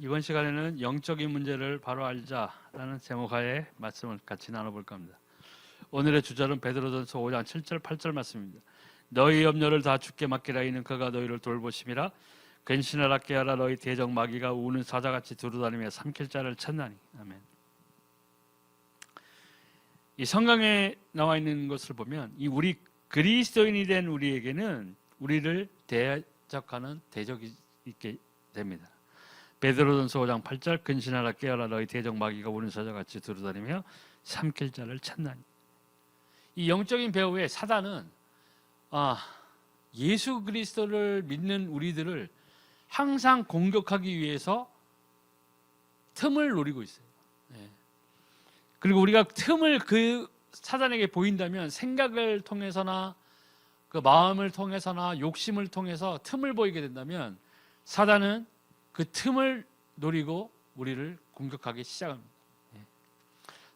이번 시간에는 영적인 문제를 바로 알자라는 제목하에 말씀을 같이 나눠볼까 합니다. 오늘의 주절은 베드로전서 5장 7절 8절 말씀입니다. 너희 염려를 다 주께 맡기라. 이는 그가 너희를 돌보심이라. 근신하라 깨어라. 너희 대적 마귀가 우는 사자같이 두루다니며 삼킬 자를 찾나니. 아멘. 이 성경에 나와 있는 것을 보면 이 우리 그리스도인이 된 우리에게는 우리를 대적하는 대적이 있게 됩니다. 베드로전서 5장 8절 근신하라 깨어라. 너희 대적 마귀가 우는 사자같이 두루다니며 삼킬 자를 찾나니. 이 영적인 배후에 사단은 예수 그리스도를 믿는 우리들을 항상 공격하기 위해서 틈을 노리고 있어요. 그리고 우리가 틈을 그 사단에게 보인다면 생각을 통해서나 그 마음을 통해서나 욕심을 통해서 틈을 보이게 된다면 사단은 그 틈을 노리고 우리를 공격하기 시작합니다.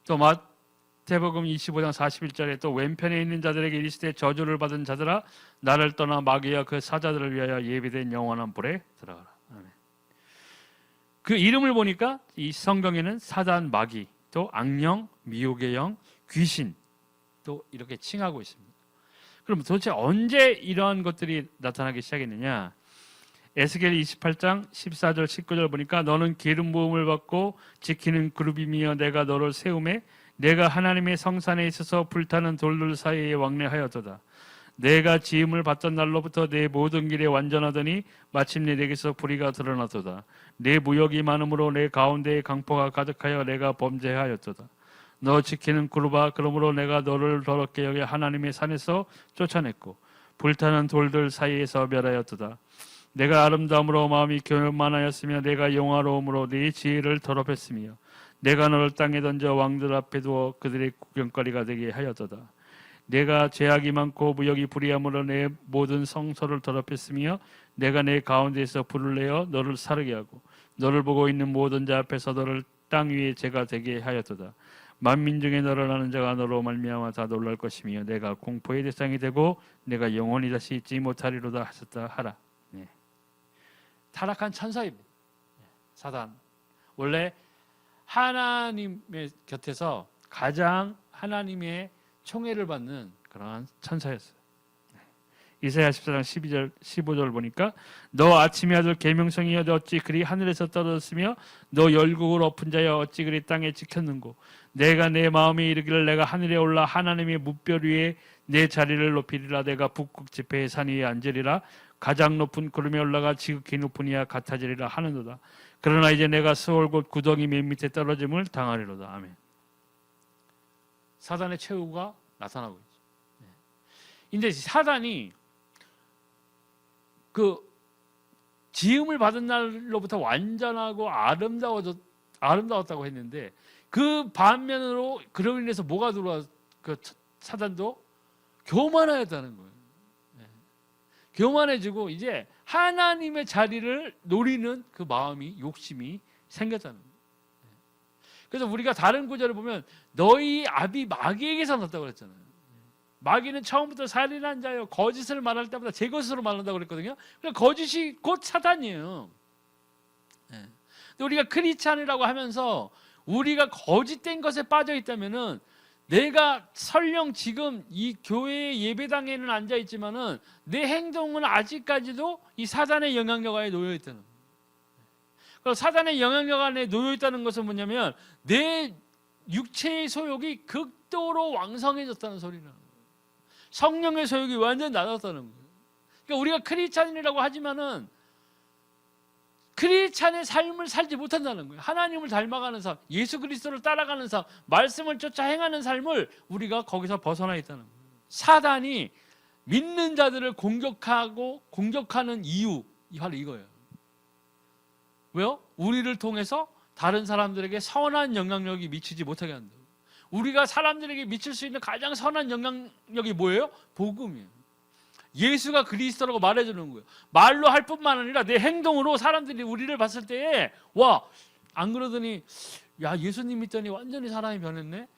또 마태복음 25장 41절에 또 왼편에 있는 자들에게 이르시되 저주를 받은 자들아 나를 떠나 마귀와 그 사자들을 위하여 예비된 영원한 불에 들어가라. 아멘. 그 이름을 보니까 이 성경에는 사단, 마귀, 또 악령, 미혹의 영, 귀신 또 이렇게 칭하고 있습니다. 그럼 도대체 언제 이러한 것들이 나타나기 시작했느냐? 에스겔 28장 14절 19절 보니까 너는 기름 부음을 받고 지키는 그룹이며 내가 너를 세우매 내가 하나님의 성산에 있어서 불타는 돌들 사이에 왕래하였도다. 내가 지음을 받던 날로부터 내 모든 길에 완전하더니 마침내 내게서 불의가 드러났도다. 내 무역이 많으므로 내 가운데에 강포가 가득하여 내가 범죄하였도다. 너 지키는 그룹아 그러므로 내가 너를 더럽게 여겨 하나님의 산에서 쫓아냈고 불타는 돌들 사이에서 멸하였도다. 내가 아름다움으로 마음이 교만하였으며 내가 영화로움으로 네 지혜를 더럽혔으며 내가 너를 땅에 던져 왕들 앞에 두어 그들의 구경거리가 되게 하였도다. 내가 죄악이 많고 무역이 불의함으로 내 모든 성소를 더럽혔으며 내가 내 가운데에서 불을 내어 너를 사르게 하고 너를 보고 있는 모든 자 앞에서 너를 땅 위에 죄가 되게 하였도다. 만민 중에 너를 아는 자가 너로 말미암아 다 놀랄 것이며 내가 공포의 대상이 되고 내가 영원히 다시 잊지 못하리로다 하셨다 하라. 타락한 천사입니다. 사단. 원래 하나님의 곁에서 가장 하나님의 총애를 받는 그러한 천사였어요. 이사야 14장 12절 15절 보니까 너 아침의 아들 계명성이여 어찌 그리 하늘에서 떨어졌으며 너 열국을 엎은 자여 어찌 그리 땅에 지켰는고 내가 내 마음에 이르기를 내가 하늘에 올라 하나님의 무별 위에 내 자리를 높이리라. 내가 북극 지폐의 산 위에 앉으리라. 가장 높은 구름에 올라가 지극히 높은 이와 같아지리라 하는도다. 그러나 이제 내가 스올 곧 구덩이 맨 밑에 떨어짐을 당하리로다. 아멘. 사단의 최후가 나타나고 있죠. 근데 사단이 그 지음을 받은 날로부터 완전하고 아름다웠다고 했는데 그 반면으로 그로 인해서 뭐가 들어와? 그 사단도 교만하였다는 거예요. 교만해지고 이제 하나님의 자리를 노리는 그 마음이 욕심이 생겼다는 거예요. 그래서 우리가 다른 구절을 보면 너희 아비 마귀에게서 났다고 그랬잖아요. 마귀는 처음부터 살인한 자요 거짓을 말할 때마다 제 것으로 말한다고 그랬거든요. 그러니까 거짓이 곧 사단이에요. 근데 우리가 크리스찬이라고 하면서 우리가 거짓된 것에 빠져 있다면은 내가 설령 지금 이 교회 예배당에는 앉아 있지만은 내 행동은 아직까지도 이 사단의 영향력 안에 놓여 있다는 거예요. 그래서 사단의 영향력 안에 놓여 있다는 것은 뭐냐면 내 육체의 소욕이 극도로 왕성해졌다는 소리는 거예요. 성령의 소욕이 완전히 낮았다는 거예요. 그러니까 우리가 크리스찬이라고 하지만은 크리스찬의 삶을 살지 못한다는 거예요. 하나님을 닮아가는 삶, 예수 그리스도를 따라가는 삶, 말씀을 쫓아 행하는 삶을 우리가 거기서 벗어나 있다는 거예요. 사단이 믿는 자들을 공격하는 이유 바로 이거예요. 왜요? 우리를 통해서 다른 사람들에게 선한 영향력이 미치지 못하게 한다. 우리가 사람들에게 미칠 수 있는 가장 선한 영향력이 뭐예요? 복음이에요. 예수가 그리스도라고 말해주는 거예요. 말로 할 뿐만 아니라 내 행동으로 사람들이 우리를 봤을 때에 와, 안 그러더니 야 예수님 믿더니 완전히 사람이 변했네.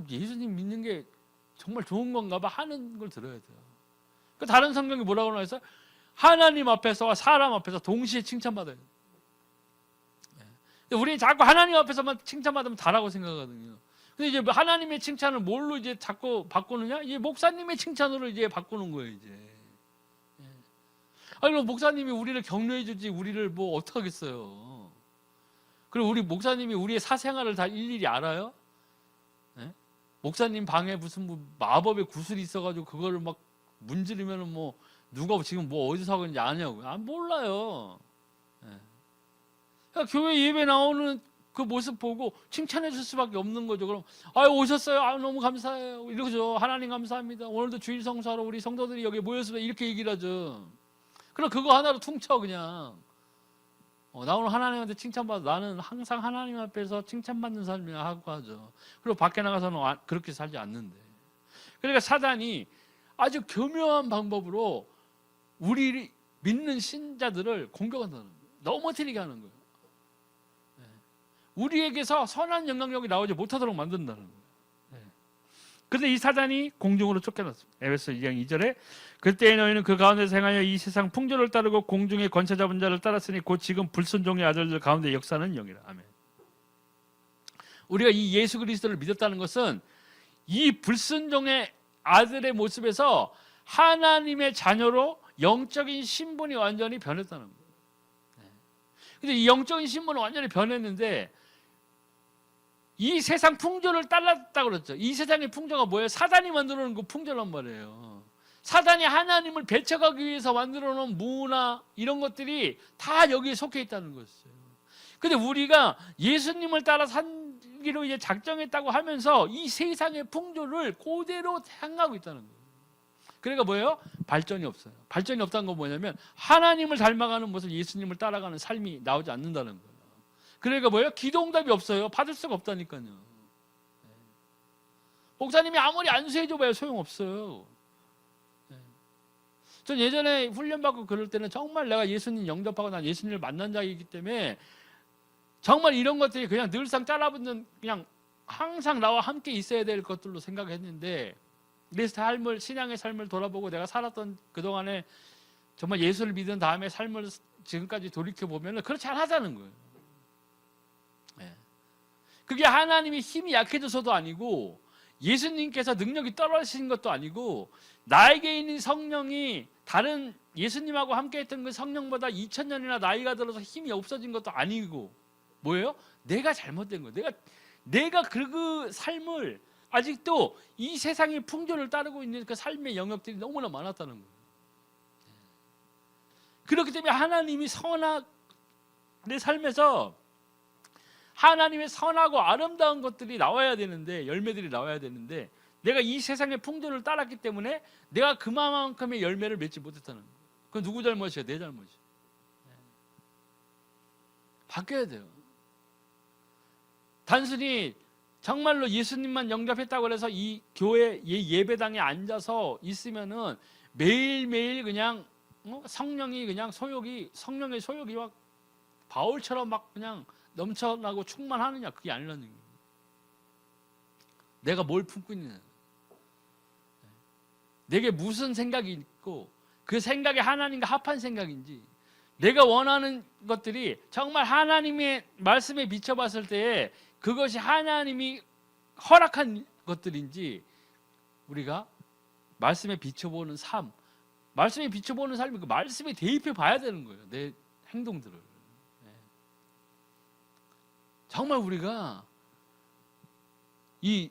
예수님 믿는 게 정말 좋은 건가 봐 하는 걸 들어야 돼요. 그 다른 성경이 뭐라고 나와 있어요? 하나님 앞에서와 사람 앞에서 동시에 칭찬받아야 돼요. 근데 우리는 자꾸 하나님 앞에서만 칭찬받으면 다라고 생각하거든요. 근데 이제 하나님의 칭찬을 뭘로 이제 자꾸 바꾸느냐? 이제 목사님의 칭찬으로 이제 바꾸는 거예요, 이제. 아니, 그럼 목사님이 우리를 격려해 주지 우리를 뭐 어떡하겠어요. 그리고 우리 목사님이 우리의 사생활을 다 일일이 알아요? 네? 목사님 방에 무슨 뭐 마법의 구슬이 있어가지고 그거를 막 문지르면은 뭐 누가 지금 뭐 어디서 하고 있는지 아냐고요? 아, 몰라요. 네. 그러니까 교회 예배 나오는 그 모습 보고 칭찬해 줄 수밖에 없는 거죠. 그럼 아유 오셨어요. 아 너무 감사해요. 이러죠. 하나님 감사합니다. 오늘도 주일 성수하러 우리 성도들이 여기 모였습니다. 이렇게 얘기를 하죠. 그럼 그거 하나로 퉁쳐 그냥. 나 오늘 하나님한테 칭찬받아. 나는 항상 하나님 앞에서 칭찬받는 삶이라 하고 하죠. 그리고 밖에 나가서는 그렇게 살지 않는데. 그러니까 사단이 아주 교묘한 방법으로 우리 믿는 신자들을 공격한다는 거예요. 넘어뜨리게 하는 거예요. 우리에게서 선한 영향력이 나오지 못하도록 만든다는 거예요. 그런데 이 사단이 공중으로 쫓겨났습니다. 에베소 2장 2절에 그때 너희는 그 가운데서 행하여 이 세상 풍조를 따르고 공중의 권세 잡은 자를 따랐으니 곧 지금 불순종의 아들들 가운데 역사는 영이라. 아멘. 우리가 이 예수 그리스도를 믿었다는 것은 이 불순종의 아들의 모습에서 하나님의 자녀로 영적인 신분이 완전히 변했다는 거예요. 근데 이 영적인 신분은 완전히 변했는데 이 세상 풍조를 따랐다고 그랬죠. 이 세상의 풍조가 뭐예요? 사단이 만들어 놓은 그 풍조란 말이에요. 사단이 하나님을 배척하기 위해서 만들어 놓은 문화 이런 것들이 다 여기에 속해 있다는 것이에요. 근데 우리가 예수님을 따라 살기로 이제 작정했다고 하면서 이 세상의 풍조를 그대로 행하고 있다는 거예요. 그러니까 뭐예요? 발전이 없어요. 발전이 없다는 건 뭐냐면 하나님을 닮아가는 모습, 예수님을 따라가는 삶이 나오지 않는다는 거예요. 그러니까 뭐예요? 기도응답이 없어요. 받을 수가 없다니까요. 목사님이 아무리 안수해줘봐야 소용없어요. 전 예전에 훈련받고 그럴 때는 정말 내가 예수님 영접하고 난 예수님을 만난 자이기 때문에 정말 이런 것들이 그냥 늘상 따라붙는 그냥 항상 나와 함께 있어야 될 것들로 생각했는데 내 삶을, 신앙의 삶을 돌아보고 내가 살았던 그동안에 정말 예수를 믿은 다음에 삶을 지금까지 돌이켜보면 그렇지 않다는 거예요. 그게 하나님이 힘이 약해져서도 아니고 예수님께서 능력이 떨어지신 것도 아니고 나에게 있는 성령이 다른 예수님하고 함께 했던 그 성령보다 2000년이나 나이가 들어서 힘이 없어진 것도 아니고 뭐예요? 내가 잘못된 거예요. 내가 그 삶을 아직도 이 세상의 풍조를 따르고 있는 그 삶의 영역들이 너무나 많았다는 거예요. 그렇기 때문에 하나님이 내 삶에서 하나님의 선하고 아름다운 것들이 나와야 되는데 열매들이 나와야 되는데 내가 이 세상의 풍조를 따랐기 때문에 내가 그만큼의 열매를 맺지 못했다는 거예요. 그건 누구 잘못이야? 내 잘못이야. 바뀌어야 돼요. 단순히 정말로 예수님만 영접했다고 해서 이 교회 예배당에 앉아서 있으면은 매일매일 그냥 성령의 소욕이 막 바울처럼 막 그냥 넘쳐나고 충만하느냐, 그게 아니라는 거예요. 내가 뭘 품고 있느냐, 내게 무슨 생각이 있고 그 생각이 하나님과 합한 생각인지, 내가 원하는 것들이 정말 하나님의 말씀에 비춰봤을 때에 그것이 하나님이 허락한 것들인지 우리가 말씀에 비춰보는 삶, 말씀에 비춰보는 삶이 그 말씀에 대입해 봐야 되는 거예요. 내 행동들을. 정말 우리가 이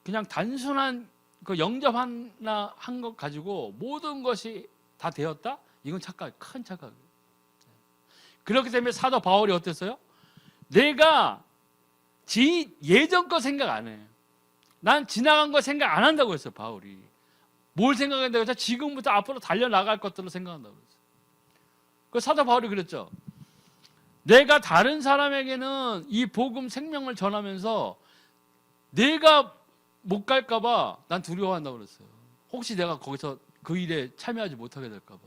그냥 단순한 그 영접 하나 한 것 가지고 모든 것이 다 되었다? 이건 큰 착각이에요. 그렇기 때문에 사도 바울이 어땠어요? 내가 예전 거 생각 안 해요. 난 지나간 거 생각 안 한다고 했어요, 바울이. 뭘 생각한다고 해서 지금부터 앞으로 달려나갈 것들을 생각한다고 했어요. 그 사도 바울이 그랬죠. 내가 다른 사람에게는 이 복음 생명을 전하면서 내가 못 갈까 봐 난 두려워한다고 그랬어요. 혹시 내가 거기서 그 일에 참여하지 못하게 될까 봐.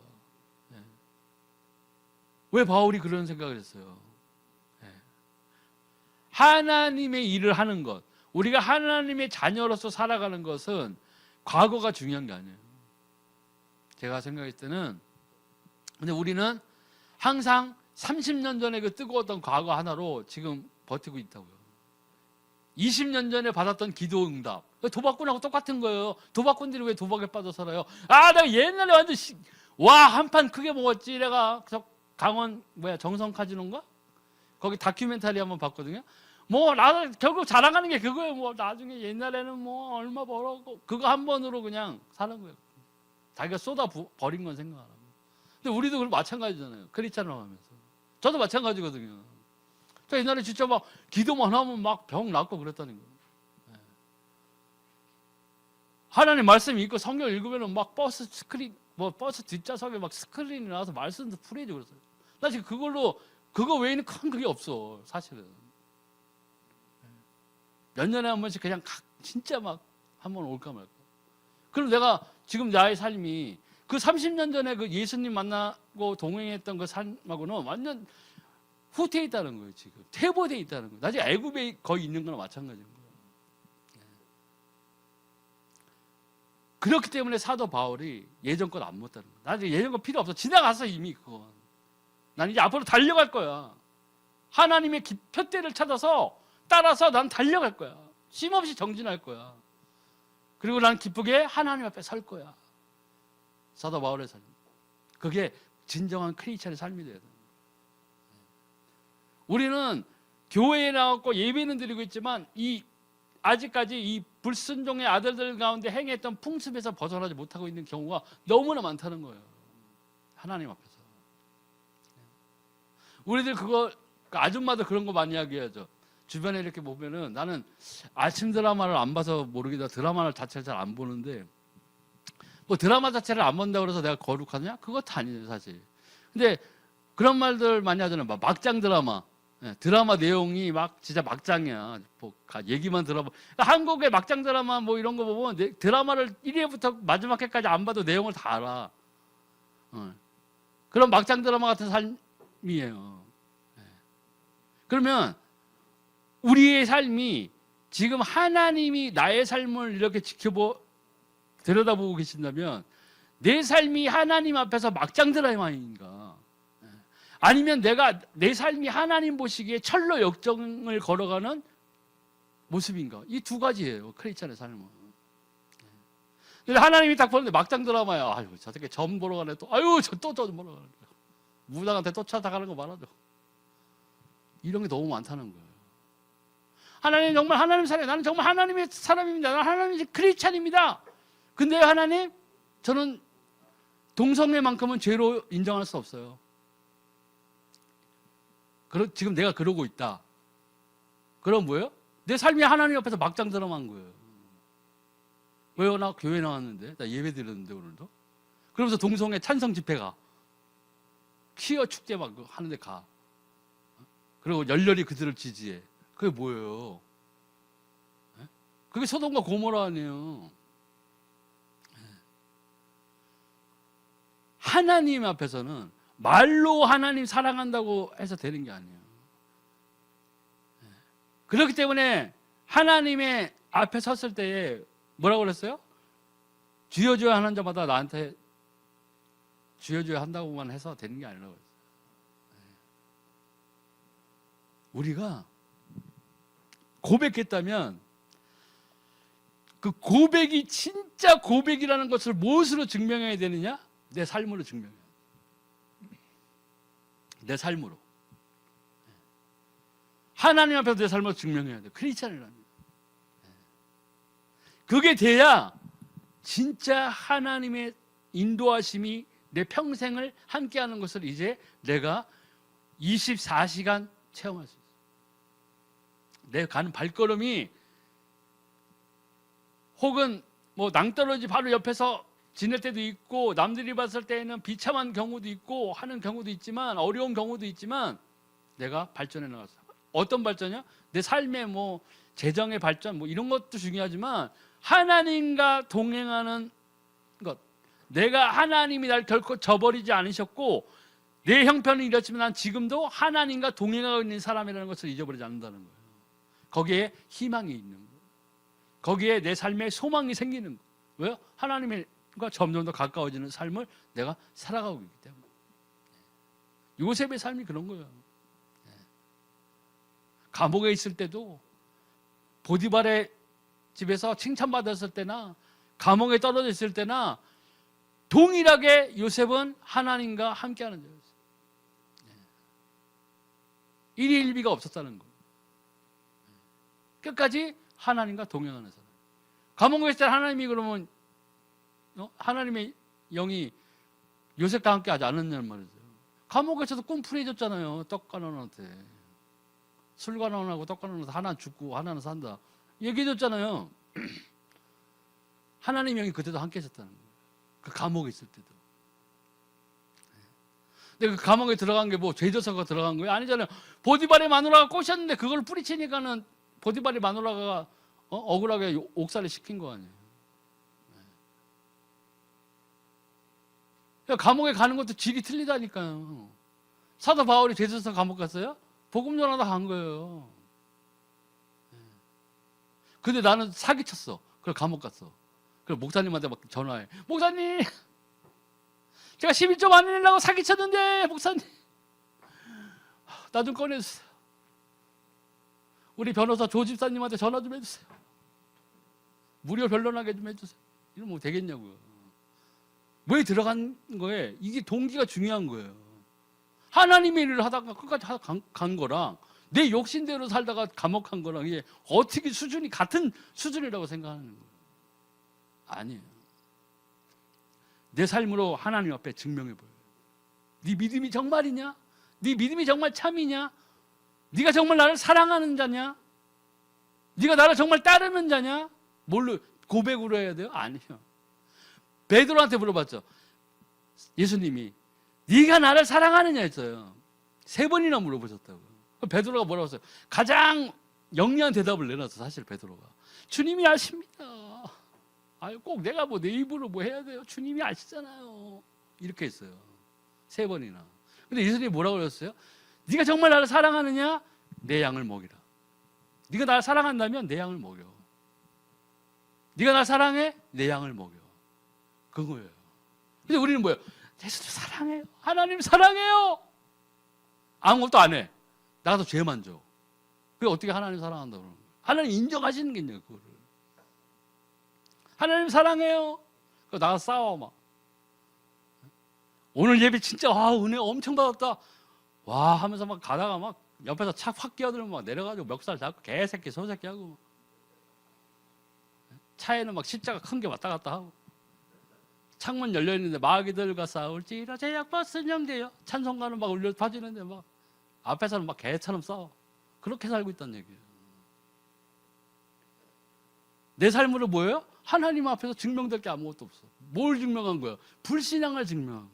왜 바울이 그런 생각을 했어요? 하나님의 일을 하는 것, 우리가 하나님의 자녀로서 살아가는 것은 과거가 중요한 게 아니에요. 제가 생각했을 때는 근데 우리는 항상 30년 전에 그 뜨거웠던 과거 하나로 지금 버티고 있다고요. 20년 전에 받았던 기도 응답, 도박꾼하고 똑같은 거예요. 도박꾼들이 왜 도박에 빠져 살아요? 아, 내가 옛날에 완전 한 판 크게 먹었지. 내가 강원 정성 카지노인가? 거기 다큐멘터리 한번 봤거든요. 나 결국 자랑하는 게 그거예요. 나중에 옛날에는 얼마 벌었고 그거 한 번으로 그냥 사는 거예요. 자기가 쏟아 버린 건 생각 안 하고. 근데 우리도 그걸 마찬가지잖아요. 크리스찬으로 하면서. 저도 마찬가지거든요. 저 옛날에 진짜 기도만 하면 병 낫고 그랬다는 거예요. 네. 하나님 말씀 읽고 성경 읽으면 버스 스크린, 버스 뒷좌석에 스크린이 나와서 말씀도 풀이해주고 그랬어요. 나 지금 그거 외에는 큰 그게 없어, 사실은. 몇 년에 한 번씩 그냥 진짜 한 번 올까 말까. 그럼 내가 지금 나의 삶이 그 30년 전에 그 예수님 만나고 동행했던 그 삶하고는 완전 후퇴해 있다는 거예요. 지금 퇴보돼 있다는 거예요. 나중에 애굽에 거의 있는 거나 마찬가지인 거예요. 그렇기 때문에 사도 바울이 예전 것 안 묻다는 거예요. 나중에 예전 거 필요 없어. 지나갔어 이미 그건. 난 이제 앞으로 달려갈 거야. 하나님의 표대를 찾아서 따라서 난 달려갈 거야. 쉼없이 정진할 거야. 그리고 난 기쁘게 하나님 앞에 설 거야. 사도 바울의 삶. 그게 진정한 크리스찬의 삶이 돼야 돼. 우리는 교회에 나왔고 예배는 드리고 있지만 아직까지 이 불순종의 아들들 가운데 행했던 풍습에서 벗어나지 못하고 있는 경우가 너무나 많다는 거예요. 하나님 앞에서. 우리들 아줌마들 그런 거 많이 이야기하죠. 주변에 이렇게 보면은 나는 아침 드라마를 안 봐서 모르겠다. 드라마 자체를 잘 안 보는데 드라마 자체를 안 본다고 해서 내가 거룩하냐? 그것도 아니에요, 사실. 근데 그런 말들 많이 하잖아요. 막장 드라마. 드라마 내용이 진짜 막장이야. 얘기만 들어봐. 한국의 막장 드라마 이런 거 보면 드라마를 1회부터 마지막 회까지 안 봐도 내용을 다 알아. 그런 막장 드라마 같은 삶이에요. 그러면 우리의 삶이 지금 하나님이 나의 삶을 이렇게 들여다보고 계신다면 내 삶이 하나님 앞에서 막장 드라마인가? 아니면 내 삶이 하나님 보시기에 철로 역정을 걸어가는 모습인가? 이 두 가지예요. 크리스찬의 삶은. 근데 하나님이 딱 보는데 막장 드라마야. 아유, 저 새끼 점 보러 가네 또. 아유, 또 보러 가네. 무당한테 또 찾아가는 거 말하죠. 이런 게 너무 많다는 거예요. 하나님 정말 하나님 사람, 나는 정말 하나님의 사람입니다. 나는 하나님의 크리스찬입니다. 근데 하나님, 저는 동성애만큼은 죄로 인정할 수 없어요. 지금 내가 그러고 있다. 그럼 뭐예요? 내 삶이 하나님 앞에서 막장 드라마인 거예요. 왜요? 나 교회 나왔는데, 나 예배 드렸는데 오늘도. 그러면서 동성애 찬성 집회 가. 퀴어 축제 하는데 가. 그리고 열렬히 그들을 지지해. 그게 뭐예요? 그게 소돔과 고모라 아니에요. 하나님 앞에서는 말로 하나님 사랑한다고 해서 되는 게 아니에요. 그렇기 때문에 하나님의 앞에 섰을 때에 뭐라고 그랬어요? 주여 주여 하는 자마다 나한테 주여 주여 한다고만 해서 되는 게 아니라고 그랬어요. 우리가 고백했다면 그 고백이 진짜 고백이라는 것을 무엇으로 증명해야 되느냐? 내 삶으로 증명해야 돼. 내 삶으로. 하나님 앞에서 내 삶으로 증명해야 돼. 크리스찬이라는 거. 그게 돼야 진짜 하나님의 인도하심이 내 평생을 함께하는 것을 이제 내가 24시간 체험할 수 있어요. 내 가는 발걸음이 혹은 낭떠러지 바로 옆에서 지낼 때도 있고 남들이 봤을 때는 비참한 경우도 있고 하는 경우도 있지만 어려운 경우도 있지만 내가 발전해 나갔어. 어떤 발전이야? 내 삶의 재정의 발전 이런 것도 중요하지만 하나님과 동행하는 것. 내가 하나님이 날 결코 저버리지 않으셨고 내 형편은 이렇지만 난 지금도 하나님과 동행하고 있는 사람이라는 것을 잊어버리지 않는다는 거예요. 거기에 희망이 있는 거예요. 거기에 내 삶에 소망이 생기는 거예요. 왜요? 하나님과 점점 더 가까워지는 삶을 내가 살아가고 있기 때문에. 요셉의 삶이 그런 거예요. 감옥에 있을 때도 보디발의 집에서 칭찬받았을 때나 감옥에 떨어져 있을 때나 동일하게 요셉은 하나님과 함께하는 자였어요. 일희일비가 없었다는 거예요. 끝까지 하나님과 동행하는 사람. 감옥에 있을 때 하나님이 그러면 하나님의 영이 요셉과 함께 하지 않았냐는 말이죠. 감옥에서도 꿈풀이해줬잖아요. 떡가난한테. 술가난하고 떡가난한테 하나는 죽고 하나는 산다. 얘기해줬잖아요. 하나님의 영이 그때도 함께 하셨다는 거예요. 그 감옥에 있을 때도. 근데 그 감옥에 들어간 게 뭐 죄져서가 들어간 거예요? 아니잖아요. 보디발의 마누라가 꼬셨는데 그걸 뿌리치니까는 보디발의 마누라가 억울하게 옥살이 시킨 거 아니에요. 감옥에 가는 것도 질이 틀리다니까요. 사도 바울이 죄져서 감옥 갔어요? 복음 전하다 간 거예요. 근데 나는 사기쳤어. 그래서 감옥 갔어. 그래서 목사님한테 막 전화해. 목사님, 제가 11조 안 내려고 사기쳤는데 목사님 나 좀 꺼내주세요. 우리 변호사 조 집사님한테 전화 좀 해주세요. 무료 변론하게 좀 해주세요. 이러면 되겠냐고요. 왜 들어간 거에 이게 동기가 중요한 거예요. 하나님의 일을 하다가 끝까지 간 거랑 내 욕심대로 살다가 감옥 간 거랑 이게 어떻게 수준이 같은 수준이라고 생각하는 거예요. 아니에요. 내 삶으로 하나님 앞에 증명해 보여요. 네 믿음이 정말이냐? 네 믿음이 정말 참이냐? 네가 정말 나를 사랑하는 자냐? 네가 나를 정말 따르는 자냐? 뭘로 고백으로 해야 돼요? 아니요. 베드로한테 물어봤죠. 예수님이 네가 나를 사랑하느냐 했어요. 3번이나 물어보셨다고. 베드로가 뭐라고 했어요? 가장 영리한 대답을 내놨어. 사실 베드로가 주님이 아십니다. 아유, 꼭 내가 뭐 내 입으로 뭐 해야 돼요? 주님이 아시잖아요. 이렇게 했어요. 3번이나. 근데 예수님이 뭐라고 그랬어요? 네가 정말 나를 사랑하느냐? 내 양을 먹이라. 네가 나를 사랑한다면 내 양을 먹여. 네가 나를 사랑해? 내 양을 먹여. 그거예요. 근데 우리는 뭐예요? 예수님 사랑해요. 하나님 사랑해요. 아무것도 안 해. 나가서 죄만 져. 그게 어떻게 하나님 사랑한다고 그러는 거예요? 하나님 인정하시는 게 있냐고 그거를. 하나님 사랑해요. 그거 나가서 싸워 막. 오늘 예배 진짜 은혜 엄청 받았다. 와 하면서 막 가다가 막 옆에서 차 확 끼어들면 막 내려가지고 멱살 잡고 개새끼 소새끼 하고 차에는 막 십자가 큰 게 왔다 갔다 하고 창문 열려 있는데 마귀들과 싸울지라 제약받은 영대여 찬송가는 막 울려 퍼지는데 막 앞에서는 막 개처럼 싸워. 그렇게 살고 있다는 얘기예요. 내 삶으로 뭐예요? 하나님 앞에서 증명될 게 아무것도 없어. 뭘 증명한 거야? 불신앙을 증명한 거야.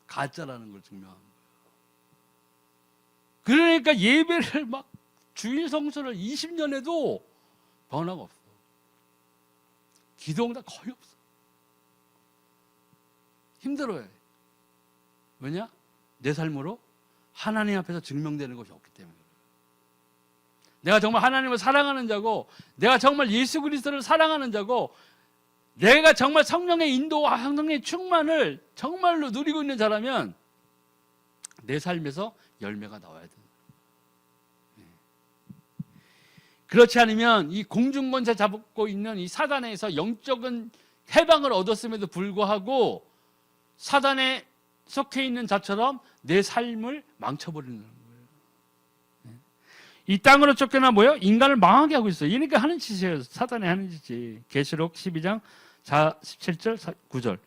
가짜라는 걸 증명한 거야. 그러니까 예배를 막 주일 성수를 20년 해도 변화가 없어. 기도 응답 거의 없어. 힘들어요. 왜냐? 내 삶으로 하나님 앞에서 증명되는 것이 없기 때문에. 내가 정말 하나님을 사랑하는 자고 내가 정말 예수 그리스도를 사랑하는 자고 내가 정말 성령의 인도와 성령의 충만을 정말로 누리고 있는 자라면 내 삶에서 열매가 나와야 된다. 그렇지 않으면 이 공중권세 잡고 있는 이 사단에서 영적인 해방을 얻었음에도 불구하고 사단에 속해 있는 자처럼 내 삶을 망쳐버리는 거예요. 이 땅으로 쫓겨나 뭐요? 인간을 망하게 하고 있어요. 이러니까 하는 짓이에요. 사단이 하는 짓이. 계시록 12장 17절 9절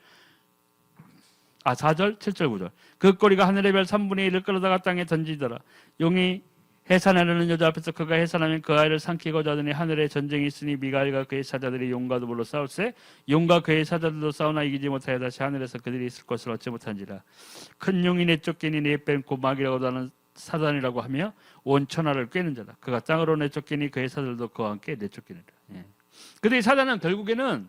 4절 7절 9절 그 꼬리가 하늘의 별 3분의 1을 끌어다가 땅에 던지더라. 용이 해산하려는 여자 앞에서 그가 해산하면 그 아이를 삼키고자 하더니 하늘에 전쟁이 있으니 미가엘과 그의 사자들이 용과 도불로 싸울세 용과 그의 사자들도 싸우나 이기지 못하여 다시 하늘에서 그들이 있을 것을 얻지 못한지라. 큰 용이 내쫓기니 내빼고 마귀라고도 하는 사단이라고 하며 온 천하를 꿰는 자다. 그가 땅으로 내쫓기니 그의 사자들도 그와 함께 내쫓기니라. 근데 이 사단은 결국에는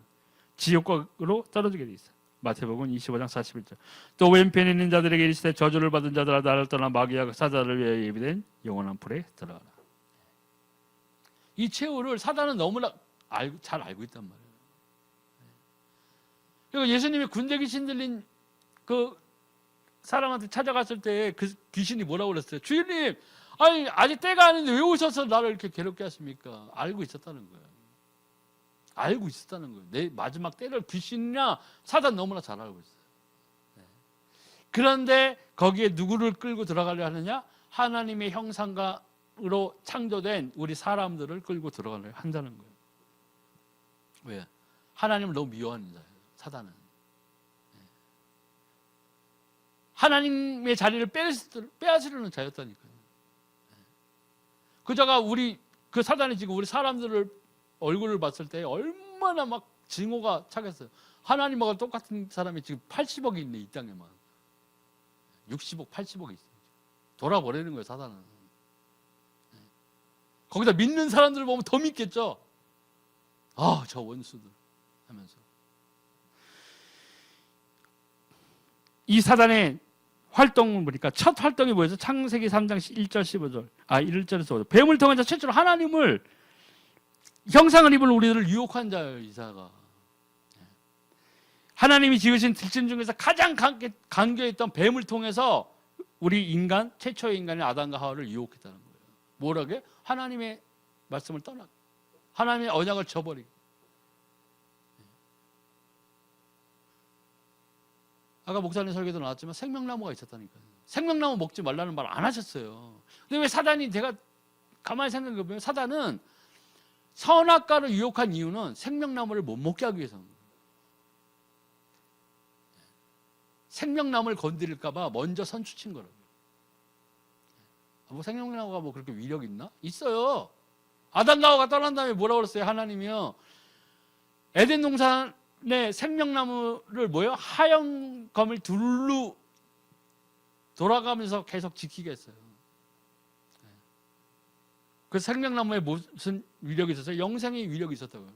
지옥으로 떨어지게 돼 있어요. 마태복음 25장 41절. 또 왼편에 있는 자들에게 이르시되 저주를 받은 자들아 나를 떠나 마귀와 사자를 위하여 예비된 영원한 불에 들어가라. 이 최후를 사단은 너무나 잘 알고 있단 말이에요. 그리고 예수님이 군대 귀신 들린 그 사람한테 찾아갔을 때 그 귀신이 뭐라고 그랬어요? 주인님, 아니 아직 때가 아닌데 왜 오셔서 나를 이렇게 괴롭게 하십니까? 알고 있었다는 거예요. 알고 있었다는 거예요. 내 마지막 때를 귀신이나 사단 너무나 잘 알고 있어요. 그런데 거기에 누구를 끌고 들어가려 하느냐? 하나님의 형상으로 창조된 우리 사람들을 끌고 들어가려 한다는 거예요. 왜? 하나님을 너무 미워하는 자예요, 사단은. 하나님의 자리를 빼앗으려는 자였다니까요. 그자가 그 사단이 지금 우리 사람들을 얼굴을 봤을 때 얼마나 막 증오가 차겠어요. 하나님하고 똑같은 사람이 지금 80억이 있네, 이 땅에만. 60억, 80억이 있어요. 돌아버리는 거예요, 사단은. 거기다 믿는 사람들을 보면 더 믿겠죠. 아, 저 원수들 하면서. 이 사단의 활동을 보니까 첫 활동이 뭐였어요? 창세기 3장 1절 15절. 1절에서 5절. 뱀을 통해서 최초로 하나님을 형상을 입은 우리들을 유혹한 자예요, 이사가. 하나님이 지으신 들짐 중에서 가장 간교했던 뱀을 통해서 우리 인간, 최초의 인간인 아담과 하와를 유혹했다는 거예요. 뭐라게? 하나님의 말씀을 떠나, 하나님의 언약을 저버리고. 아까 목사님 설교도 나왔지만 생명나무가 있었다니까요. 생명나무 먹지 말라는 말 안 하셨어요. 근데 왜 사단이, 제가 가만히 생각해보면 사단은 선악과를 유혹한 이유는 생명나무를 못 먹게 하기 위해서는 거예요. 생명나무를 건드릴까봐 먼저 선추친 거라고요. 뭐 생명나무가 뭐 그렇게 위력 있나? 있어요. 아담과 하와가 떠난 다음에 뭐라고 그랬어요? 하나님이요, 에덴 동산의 생명나무를 뭐예요? 하얀 검을 둘로 돌아가면서 계속 지키게 했어요. 그 생명나무에 무슨 위력이 있었어요? 영생의 위력이 있었다고요.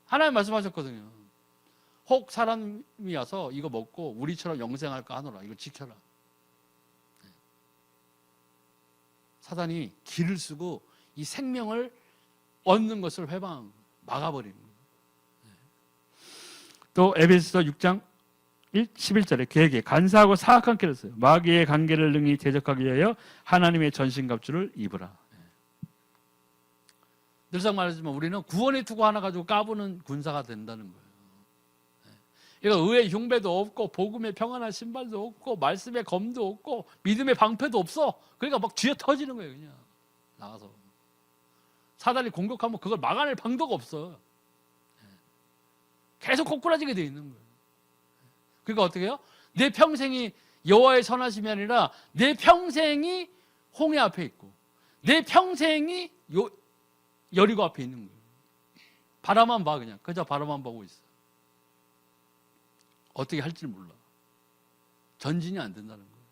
하나님 말씀하셨거든요. 혹 사람이 와서 이거 먹고 우리처럼 영생할까 하노라. 이거 지켜라. 사단이 길을 쓰고 이 생명을 얻는 것을 막아버리는 거예요. 또 에베소서 6장 11절에 그에게 간사하고 사악한 길을 써요. 마귀의 관계를 능히 대적하기 위하여 하나님의 전신갑주를 입으라. 늘상 말하지만 우리는 구원의 투구 하나 가지고 까부는 군사가 된다는 거예요. 이거 의의 흉배도 없고 복음의 평안한 신발도 없고 말씀의 검도 없고 믿음의 방패도 없어. 그러니까 막 쥐어 터지는 거예요. 그냥 나가서 사단이 공격하면 그걸 막아낼 방도가 없어. 계속 꼬꾸라지게 돼 있는 거예요. 그러니까 어떻게 해요? 내 평생이 여호와의 선하심이 아니라 내 평생이 홍해 앞에 있고 내 평생이 여리고 앞에 있는 거예요. 바라만 봐. 그냥 그저 바라만 보고 있어. 어떻게 할지 몰라. 전진이 안 된다는 거예요.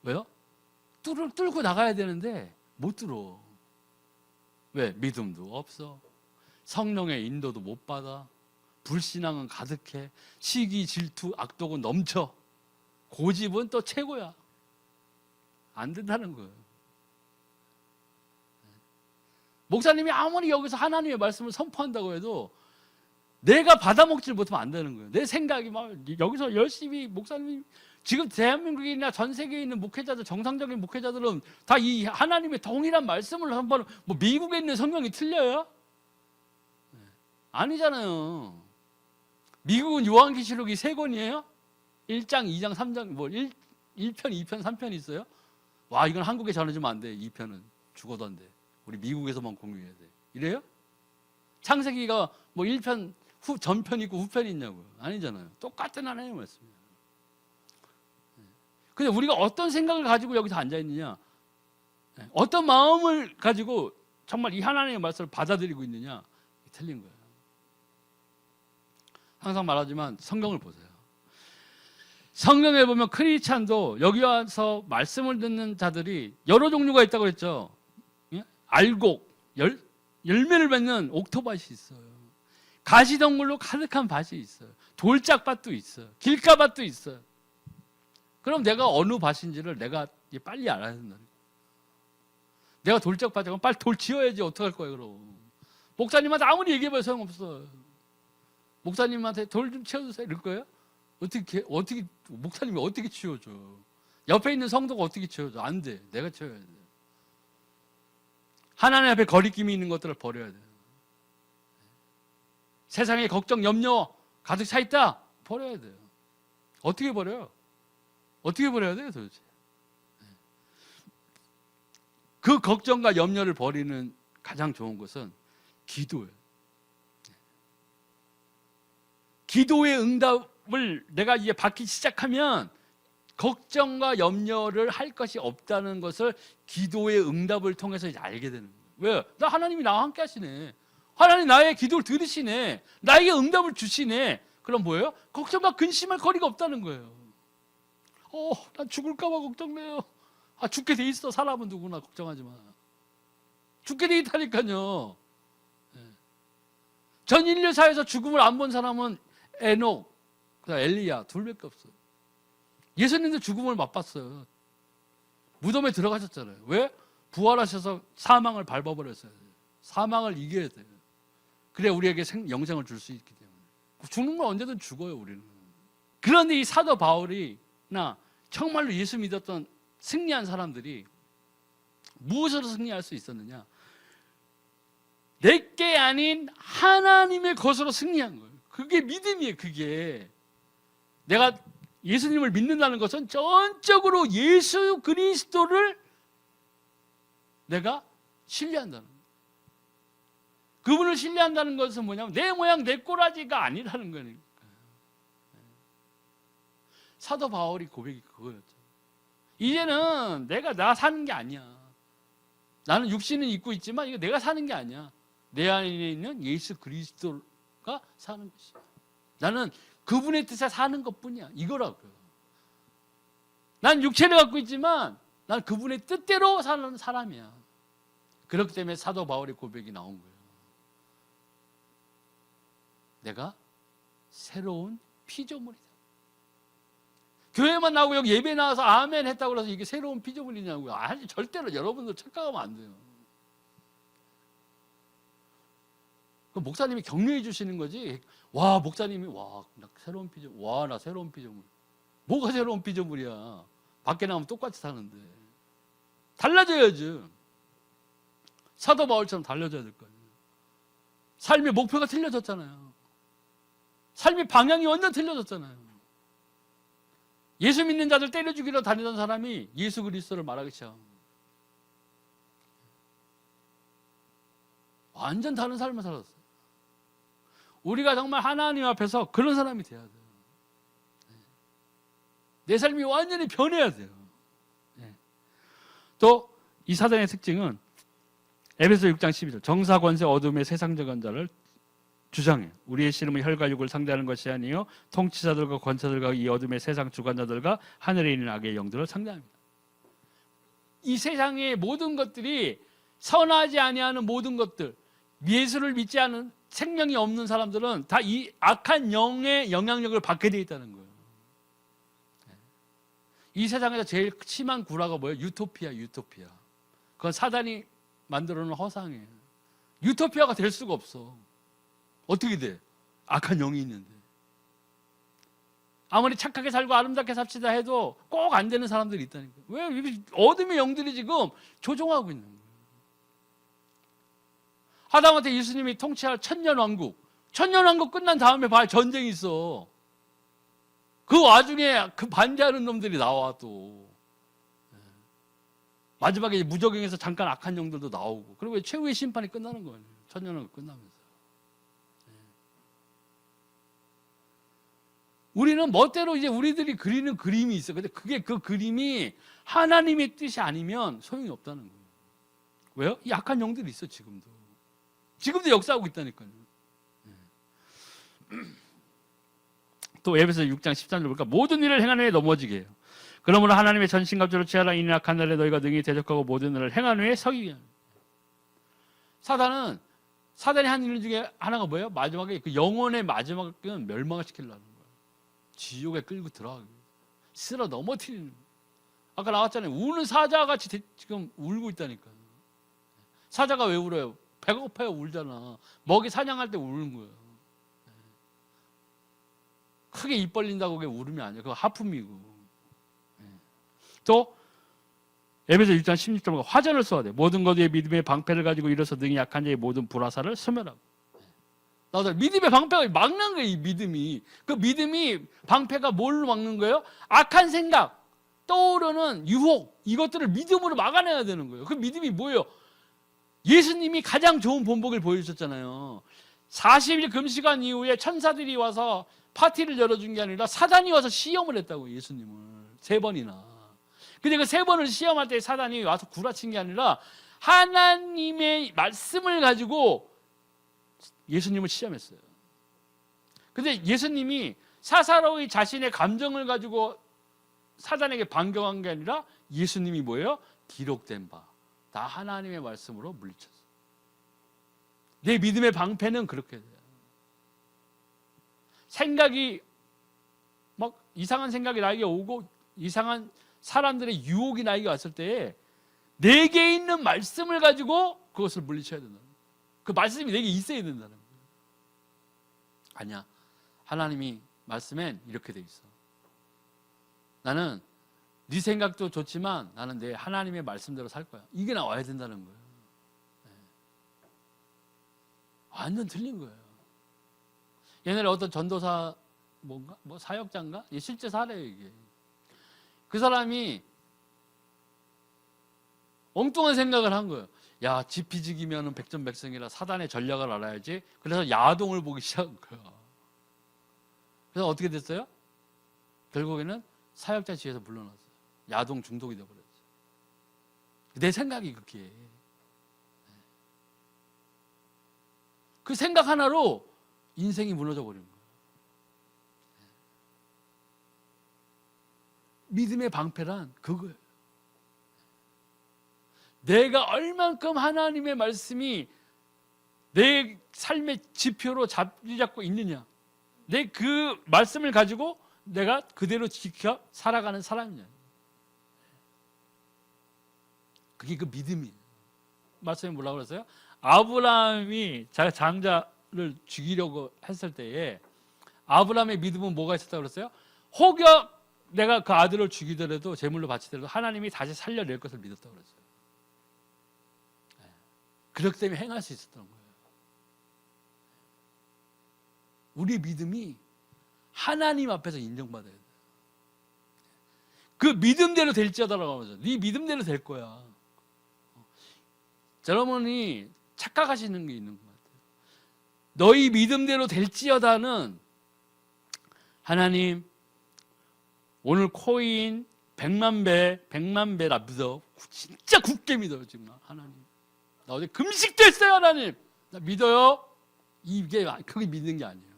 왜요? 뚫고 나가야 되는데 못 뚫어. 왜? 믿음도 없어. 성령의 인도도 못 받아. 불신앙은 가득해. 시기, 질투, 악독은 넘쳐. 고집은 또 최고야. 안 된다는 거예요. 목사님이 아무리 여기서 하나님의 말씀을 선포한다고 해도 내가 받아먹질 못하면 안 되는 거예요. 내 생각이 막 여기서 열심히 목사님이 지금 대한민국이나 전 세계에 있는 목회자들, 정상적인 목회자들은 다 이 하나님의 동일한 말씀을 한번, 뭐 미국에 있는 성경이 틀려요? 아니잖아요. 미국은 요한계시록이 3권이에요? 1장, 2장, 3장, 뭐 1편, 2편, 3편이 있어요? 와, 이건 한국에 전해주면 안 돼. 2편은 죽어도 안 돼. 우리 미국에서만 공유해야 돼. 이래요? 창세기가 뭐 1편, 전편이 있고 후편이 있냐고요? 아니잖아요. 똑같은 하나님의 말씀이에요. 근데 우리가 어떤 생각을 가지고 여기서 앉아있느냐, 어떤 마음을 가지고 정말 이 하나님의 말씀을 받아들이고 있느냐, 틀린 거예요. 항상 말하지만 성경을 보세요. 성경에 보면 크리스찬도 여기 와서 말씀을 듣는 자들이 여러 종류가 있다고 그랬죠. 알곡, 열매를 맺는 옥토밭이 있어요. 가시덩굴로 가득한 밭이 있어요. 돌짝밭도 있어요. 길가밭도 있어요. 그럼 내가 어느 밭인지를 내가 빨리 알아야 된다. 내가 돌짝밭이면 빨리 돌 지어야지. 어떡할 거예요 그럼. 목사님한테 아무리 얘기해봐도 소용없어. 목사님한테 돌 좀 치워주세요 이럴 거예요? 어떻게 목사님이 어떻게 치워줘? 옆에 있는 성도가 어떻게 치워줘? 안 돼. 내가 치워야 돼. 하나님 앞에 거리낌이 있는 것들을 버려야 돼. 세상에 걱정, 염려 가득 차 있다. 버려야 돼요. 어떻게 버려요? 어떻게 버려야 돼요, 도대체? 그 걱정과 염려를 버리는 가장 좋은 것은 기도예요. 기도의 응답을 내가 이제 받기 시작하면 걱정과 염려를 할 것이 없다는 것을 기도의 응답을 통해서 이제 알게 되는 거예요. 왜요? 나 하나님이 나와 함께 하시네. 하나님 나의 기도를 들으시네. 나에게 응답을 주시네. 그럼 뭐예요? 걱정과 근심할 거리가 없다는 거예요. 난 죽을까 봐 걱정돼요. 죽게 돼 있어. 사람은 누구나 걱정하지 마. 죽게 돼 있다니까요. 전 인류사에서 죽음을 안 본 사람은 에녹, 엘리야 둘밖에 없어요. 예수님도 죽음을 맛봤어요. 무덤에 들어가셨잖아요. 왜? 부활하셔서 사망을 밟아버렸어요. 사망을 이겨야 돼요. 그래야 우리에게 영생을 줄 수 있기 때문에. 죽는 건 언제든 죽어요, 우리는. 그런데 이 사도 바울이나 정말로 예수 믿었던 승리한 사람들이 무엇으로 승리할 수 있었느냐? 내게 아닌 하나님의 것으로 승리한 거예요. 그게 믿음이에요. 그게 내가 예수님을 믿는다는 것은 전적으로 예수 그리스도를 내가 신뢰한다는 거예요. 그분을 신뢰한다는 것은 뭐냐면 내 모양 내 꼬라지가 아니라는 거니까. 사도 바울이 고백이 그거였죠. 이제는 내가 나 사는 게 아니야. 나는 육신은 입고 있지만 이거 내가 사는 게 아니야. 내 안에 있는 예수 그리스도가 사는 것이야. 나는 그분의 뜻에 사는 것뿐이야. 이거라고요. 난 육체를 갖고 있지만 난 그분의 뜻대로 사는 사람이야. 그렇기 때문에 사도 바울의 고백이 나온 거예요. 내가 새로운 피조물이다. 교회만 나오고 여기 예배 나와서 아멘 했다고 해서 이게 새로운 피조물이냐고요. 아니, 절대로 여러분들 착각하면 안 돼요. 목사님이 격려해 주시는 거지. 와, 목사님이 나 새로운 피조물. 나 새로운 피조물. 뭐가 새로운 피조물이야. 밖에 나오면 똑같이 사는데. 달라져야지. 사도 바울처럼 달라져야 될 거 아니에요. 삶의 목표가 틀려졌잖아요. 삶의 방향이 완전 틀려졌잖아요. 예수 믿는 자들 때려 죽이러 다니던 사람이 예수 그리스도를 말하기 시작합니다. 완전 다른 삶을 살았어요. 우리가 정말 하나님 앞에서 그런 사람이 돼야 돼요. 내 삶이 완전히 변해야 돼요. 또 이 사단의 특징은 에베소 6장 12절 정사 권세 어둠의 세상적인 자를 주장해. 우리의 씨름은 혈과 육을 상대하는 것이 아니요 통치자들과 권세들과 이 어둠의 세상 주관자들과 하늘에 있는 악의 영들을 상대합니다. 이 세상의 모든 것들이 선하지 아니하는 모든 것들, 예수를 믿지 않은 생명이 없는 사람들은 다 이 악한 영의 영향력을 받게 되어 있다는 거예요. 이 세상에서 제일 심한 구라가 뭐예요? 유토피아. 그건 사단이 만들어 놓은 허상이에요. 유토피아가 될 수가 없어. 어떻게 돼? 악한 영이 있는데. 아무리 착하게 살고 아름답게 삽시다 해도 꼭 안 되는 사람들이 있다니까요. 왜? 어둠의 영들이 지금 조종하고 있는 거예요. 하다못해 예수님이 통치할 천년왕국 끝난 다음에 봐야 전쟁이 있어. 그 와중에 그 반대하는 놈들이 나와 또. 마지막에 무적행에서 잠깐 악한 영들도 나오고. 그리고 최후의 심판이 끝나는 거예요. 천년왕국 끝나면서. 우리는 멋대로 이제 우리들이 그리는 그림이 있어. 근데 그 그림이 하나님의 뜻이 아니면 소용이 없다는 거예요. 왜요? 이 악한 영들이 있어, 지금도 역사하고 있다니까요. 또 에베소 6장 13절 보니까 모든 일을 행하는 후에 넘어지게 해요. 그러므로 하나님의 전신갑주를 취하라. 이는 악한 날에 너희가 능히 대적하고 모든 일을 행한 후에 서기 위함. 사단이 한 일 중에 하나가 뭐예요? 마지막에 그 영혼의 마지막은 멸망을 시키려는 거예요. 지옥에 끌고 들어가기. 쓸어 넘어뜨리는 거예요. 아까 나왔잖아요. 우는 사자같이 지금 울고 있다니까요. 사자가 왜 울어요? 배가 고파요. 울잖아. 먹이 사냥할 때 우는 거예요. 크게 입 벌린다고 그게 울음이 아니에요. 그거 하품이고. 또 에베소 1장 16절에 화전을 써야 돼. 모든 것 위에 믿음의 방패를 가지고 일어서 능히 약한 자의 모든 불화살을 소멸하고. 나도 믿음의 방패가 막는 거예요. 이 믿음이. 그 믿음이 방패가 뭘로 막는 거예요? 악한 생각, 떠오르는 유혹, 이것들을 믿음으로 막아내야 되는 거예요. 그 믿음이 뭐예요? 예수님이 가장 좋은 본보기를 보여주셨잖아요. 40일 금식한 이후에 천사들이 와서 파티를 열어준 게 아니라 사단이 와서 시험을 했다고, 예수님을 3번이나. 근데 그 3번을 시험할 때 사단이 와서 구라친 게 아니라 하나님의 말씀을 가지고 예수님을 시험했어요. 근데 예수님이 사사로이 자신의 감정을 가지고 사단에게 반격한 게 아니라 예수님이 뭐예요? 기록된 바, 나 하나님의 말씀으로 물리쳤어요. 내 믿음의 방패는 그렇게 돼요. 생각이 막 이상한 생각이 나에게 오고 이상한 사람들의 유혹이 나에게 왔을 때에 내게 있는 말씀을 가지고 그것을 물리쳐야 된다. 그 말씀이 내게 있어야 된다는 거예요. 아니야, 하나님이 말씀엔 이렇게 돼 있어. 나는 네 생각도 좋지만 나는 내 하나님의 말씀대로 살 거야. 이게 나와야 된다는 거예요. 완전 틀린 거예요. 옛날에 어떤 전도사 뭔가 뭐 사역자인가? 실제 사례예요, 이게. 그 사람이 엉뚱한 생각을 한 거예요. 야, 지피지기면 백전백승이라 사단의 전략을 알아야지. 그래서 야동을 보기 시작한 거야. 그래서 어떻게 됐어요? 결국에는 사역자 지에서 물러났어요. 야동 중독이 되어버렸어요. 내 생각이 그렇게. 그 생각 하나로 인생이 무너져 버린 거예요. 믿음의 방패란 그거예요. 내가 얼만큼 하나님의 말씀이 내 삶의 지표로 자리 잡고 있느냐, 내 그 말씀을 가지고 내가 그대로 지켜 살아가는 사람이냐, 그게 그 믿음이에요. 말씀에 뭐라고 그랬어요? 아브라함이 자기 장자를 죽이려고 했을 때에 아브라함의 믿음은 뭐가 있었다고 그랬어요? 혹여 내가 그 아들을 죽이더라도 제물로 바치더라도 하나님이 다시 살려낼 것을 믿었다고 그랬어요. 그렇기 때문에 행할 수 있었던 거예요. 우리 믿음이 하나님 앞에서 인정받아야 돼요. 그 믿음대로 될지어다라고 하면서 네 믿음대로 될 거야. 여러분이 착각하시는 게 있는 것 같아요. 너희 믿음대로 될지어다는 하나님 오늘 코인 100만 배라 믿어. 진짜 굳게 믿어요. 지금 하나님 나 어제 금식도 했어요. 하나님 나 믿어요. 이게 그게 믿는 게 아니에요.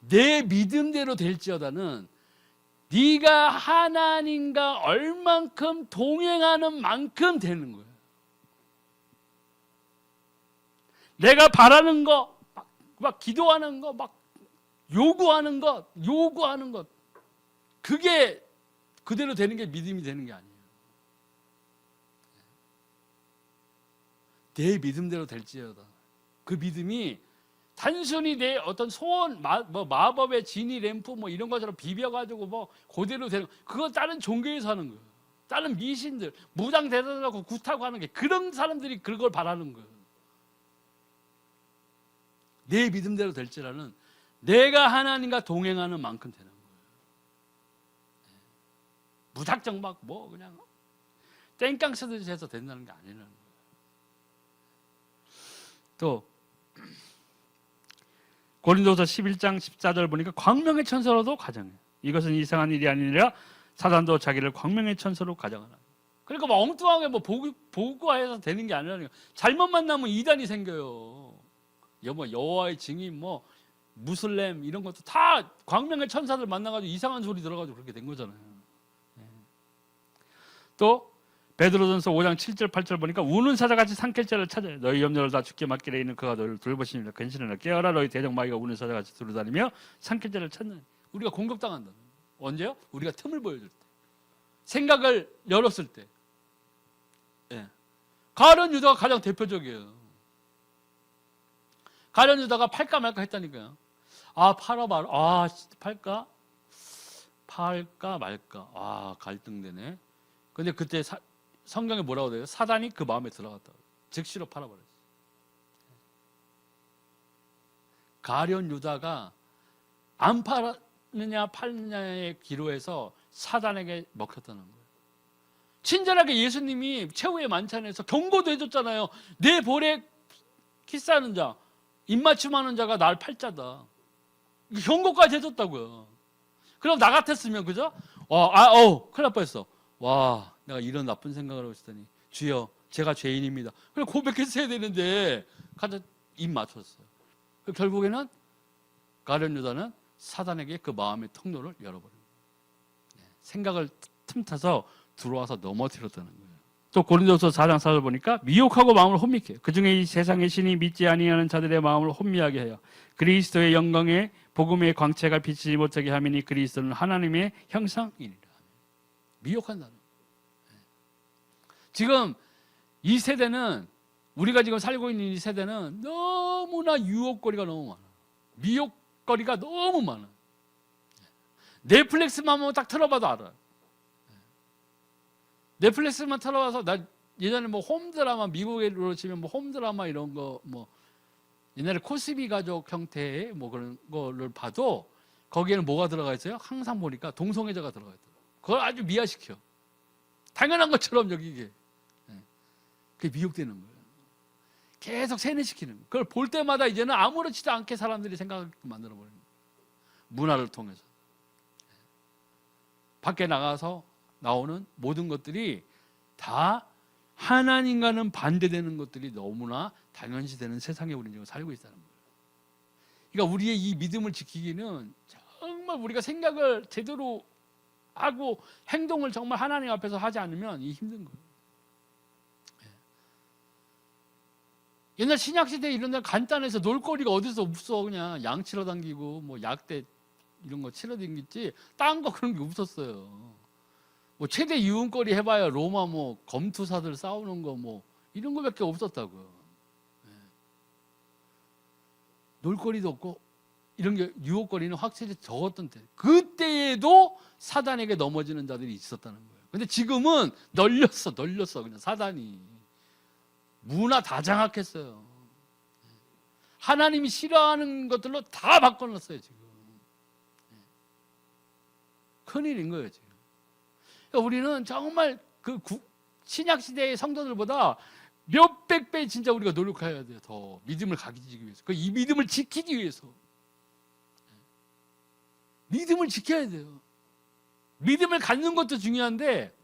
내 믿음대로 될지어다는 네가 하나님과 얼만큼 동행하는 만큼 되는 거예요. 내가 바라는 거, 막 기도하는 거, 막 요구하는 것, 그게 그대로 되는 게 믿음이 되는 게 아니에요. 내 믿음대로 될지어다. 그 믿음이 단순히 내 어떤 소원, 마법의 지니 램프 뭐 이런 것처럼 비벼가지고 뭐 그대로 되는, 그거 다른 종교에서 하는 거예요. 다른 미신들, 무당 대단하고 굿하고 하는 게, 그런 사람들이 그걸 바라는 거예요. 내 믿음대로 될지라는 내가 하나님과 동행하는 만큼 되는 거예요. 무작정 막 뭐 그냥 땡깡 쓰듯이 해서 된다는 게 아니라는 거예요. 또 고린도서 11장 14절 보니까 광명의 천사로도 가정해요. 이것은 이상한 일이 아니라 사단도 자기를 광명의 천사로 가정하라. 그러니까 막 엉뚱하게 뭐 보고해서 되는 게 아니라는 거예요. 잘못 만나면 이단이 생겨요. 뭐 여호와의 증인, 뭐 무슬렘 이런 것도 다 광명의 천사들 만나가지고 이상한 소리 들어가지고 그렇게 된 거잖아요. 또 베드로전서 5장 7절 8절 보니까 우는 사자같이 삼킬자를 찾아요. 너희 염려를 다 죽게 맡기려 있는 그가 너희를 돌보시니라. 근신하라. 깨어라. 너희 대적마귀가 우는 사자같이 두루다니며 삼킬자를 찾는. 우리가 공격당한다. 언제요? 우리가 틈을 보여줄 때, 생각을 열었을 때. 가룟 유다가 가장 대표적이에요. 가룟 유다가 팔까 말까 했다니까요. 아, 팔까? 팔까 말까? 아, 갈등되네. 근데 그때 성경에 뭐라고 돼요? 사단이 그 마음에 들어갔다. 즉시로 팔아버렸어요. 가룟 유다가 안 팔느냐 팔느냐의 기로에서 사단에게 먹혔다는 거예요. 친절하게 예수님이 최후의 만찬에서 경고도 해줬잖아요. 내 볼에 키스하는 자, 입맞춤하는 자가 날 팔자다. 경고까지 해줬다고요. 그럼 나 같았으면, 그죠? 큰일 날 뻔했어. 와, 내가 이런 나쁜 생각을 하고 있었더니 주여, 제가 죄인입니다. 그래 고백했어야 되는데 가서 입 맞췄어요. 결국에는 가룟 유다는 사단에게 그 마음의 통로를 열어버린 거예요. 생각을 틈타서 들어와서 넘어뜨렸다는 거예요. 또 고린도서 4장 4절 보니까 미혹하고 마음을 혼미케 그중에 이 세상의 신이 믿지 아니하는 자들의 마음을 혼미하게 하여 그리스도의 영광의 복음의 광채가 비치지 못하게 하미니 그리스도는 하나님의 형상이니라. 미혹한다는 거예요. 지금 이 세대는, 우리가 지금 살고 있는 이 세대는 너무나 유혹거리가 너무 많아. 미혹거리가 너무 많아. 넷플릭스만 한번 딱 틀어봐도 알아. 넷플릭스만 틀어봐서, 나 예전에 뭐 홈드라마, 미국으로 치면 뭐 홈드라마 이런 거, 뭐 옛날에 코스비 가족 형태의 뭐 그런 거를 봐도 거기에는 뭐가 들어가 있어요? 항상 보니까 동성애자가 들어가 있더라고요. 그걸 아주 미화시켜. 당연한 것처럼 여기게. 그게 미혹되는 거예요. 계속 세뇌시키는 거예요. 그걸 볼 때마다 이제는 아무렇지도 않게 사람들이 생각하게 만들어버리는 거예요. 문화를 통해서. 밖에 나가서 나오는 모든 것들이 다 하나님과는 반대되는 것들이 너무나 당연시되는 세상에 우리는 지금 살고 있다는 거예요. 그러니까 우리의 이 믿음을 지키기는 정말 우리가 생각을 제대로 하고 행동을 정말 하나님 앞에서 하지 않으면 이 힘든 거예요. 옛날 신약시대에 이런 데 간단해서 놀거리가 어디서 없어. 그냥 양 치러 당기고 뭐 약대 이런 거 치러 당겼지 딴 거 그런 게 없었어요. 뭐 최대 유흥거리 해봐야 로마 뭐 검투사들 싸우는 거 뭐 이런 거밖에 없었다고요. 놀거리도 없고 이런 게 유혹거리는 확실히 적었던 때, 그때에도 사단에게 넘어지는 자들이 있었다는 거예요. 근데 지금은 널렸어 그냥 사단이. 문화 다 장악했어요. 하나님이 싫어하는 것들로 다 바꿔놨어요 지금. 큰일인 거예요 지금. 그러니까 우리는 정말 그 신약 시대의 성도들보다 몇백 배 진짜 우리가 노력해야 돼요. 더 믿음을 가지기 위해서. 이 믿음을 지키기 위해서. 믿음을 지켜야 돼요. 믿음을 갖는 것도 중요한데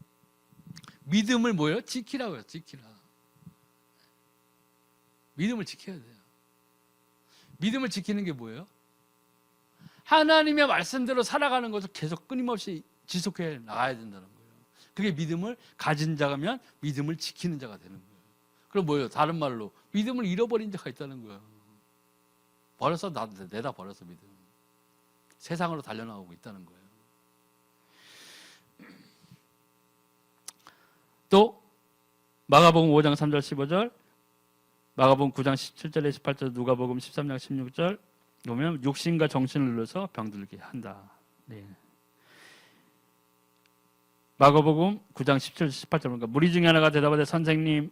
믿음을 뭐예요? 지키라고요. 지키라. 믿음을 지켜야 돼요. 믿음을 지키는 게 뭐예요? 하나님의 말씀대로 살아가는 것을 계속 끊임없이 지속해 나가야 된다는 거예요. 그게 믿음을 가진 자가면 믿음을 지키는 자가 되는 거예요. 그럼 뭐예요? 다른 말로 믿음을 잃어버린 자가 있다는 거예요. 버렸어, 내다 버렸어 믿음. 세상으로 달려나가고 있다는 거예요. 또 마가복음 5장 3절 15절, 마가복음 9장 17절에 18절, 누가복음 13장 16절 보면 육신과 정신을 눌러서 병들게 한다. 네. 마가복음 9장 17, 18절 보니까 무리 중에 하나가 대답하되 선생님,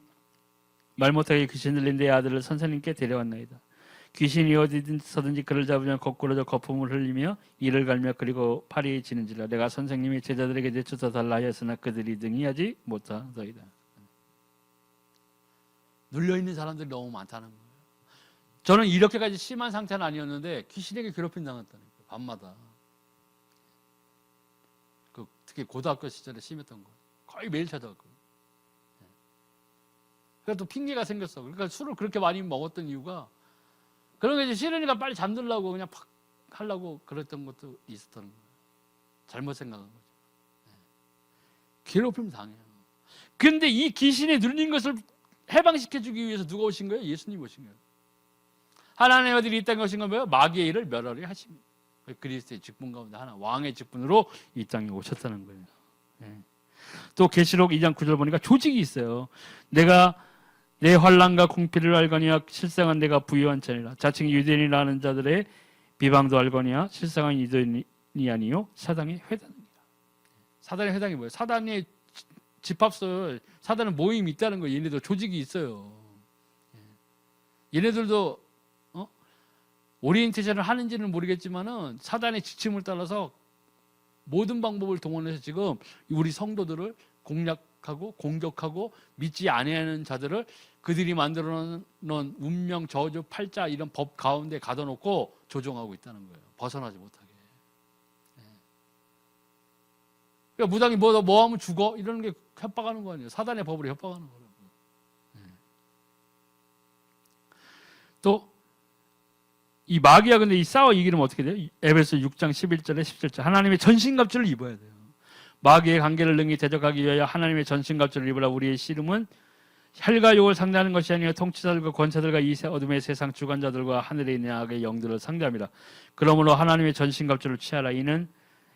말 못하게 귀신 들린 내 아들을 선생님께 데려왔나이다. 귀신이 어디서든지 그를 잡으면 거꾸로져 거품을 흘리며 이를 갈며 그리고 팔이 지는지라. 내가 선생님이 제자들에게 내쫓아 달라 하였으나 그들이 등이하지 못하더이다. 눌려있는 사람들이 너무 많다는 거예요. 저는 이렇게까지 심한 상태는 아니었는데 귀신에게 괴롭힘 당했다는 거예요. 밤마다. 특히 고등학교 시절에 심했던 거. 거의 매일 찾아왔거든요. 그러니까 또 핑계가 생겼어. 그러니까 술을 그렇게 많이 먹었던 이유가 그런 게 이제 싫으니까 빨리 잠들라고 그냥 팍 하려고 그랬던 것도 있었던 거예요. 잘못 생각한 거죠. 괴롭힘 당해요. 근데 이 귀신에 눌린 것을 해방시켜주기 위해서 누가 오신 거예요? 예수님 오신 거예요. 하나님의 아들이 이 땅에 오신 건 뭐예요? 마귀의 일을 멸하려 하십니다. 그리스도의 직분 가운데 하나, 왕의 직분으로 이 땅에 오셨다는 거예요. 또 계시록 2장 9절 보니까 조직이 있어요. 내가 내 환난과 궁핍을 알거니와 실상은 내가 부유한 자니라. 자칭 유대인이라는 자들의 비방도 알거니와 실상은 이들이 아니요 사단의 회당이라. 사단의 회당이 뭐예요? 사단의 집합설, 사단은 모임이 있다는 거예요. 얘네들 조직이 있어요. 얘네들도 오리엔테이션을 하는지는 모르겠지만은 사단의 지침을 따라서 모든 방법을 동원해서 지금 우리 성도들을 공략하고 공격하고 믿지 아니하는 자들을 그들이 만들어 놓은 운명, 저주, 팔자 이런 법 가운데 가둬놓고 조종하고 있다는 거예요. 벗어나지 못하게. 그러니까 무당이 뭐 하면 죽어? 이러는 게 협박하는 거 아니에요. 사단의 법으로 협박하는 거라고. 또 이 마귀야 근데 이 싸워 이기려면 어떻게 돼요? 에베소 6장 11절에 17절 하나님의 전신갑주를 입어야 돼요. 마귀의 관계를 능히 대적하기 위하여 하나님의 전신갑주를 입으라. 우리의 씨름은 혈과 육을 상대하는 것이 아니라 통치자들과 권세들과 이 어둠의 세상 주관자들과 하늘에 있는 악의 영들을 상대합니다. 그러므로 하나님의 전신갑주를 취하라. 이는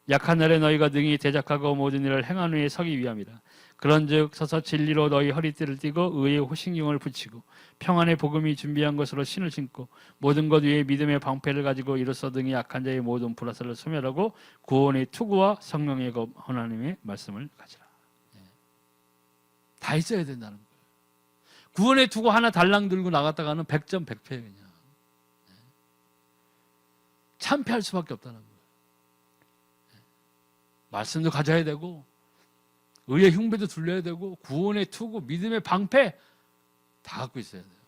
약한 날에 너희가 능히 대적하고 모든 일을 행한 후에 서기 위함이라. 그런즉 서서 진리로 너희 허리띠를 띠고 의의 호신경을 붙이고 평안의 복음이 준비한 것으로 신을 신고 모든 것 위에 믿음의 방패를 가지고 이로써 등이 약한 자의 모든 불화살을 소멸하고 구원의 투구와 성령의 검 하나님의 말씀을 가지라. 다 있어야 된다는 거예요. 구원의 투구 하나 달랑 들고 나갔다가는 100점 100패 그냥 참패할 수밖에 없다는 거예요. 말씀도 가져야 되고 의의 흉배도 둘러야 되고 구원의 투구, 믿음의 방패 다 갖고 있어야 돼요.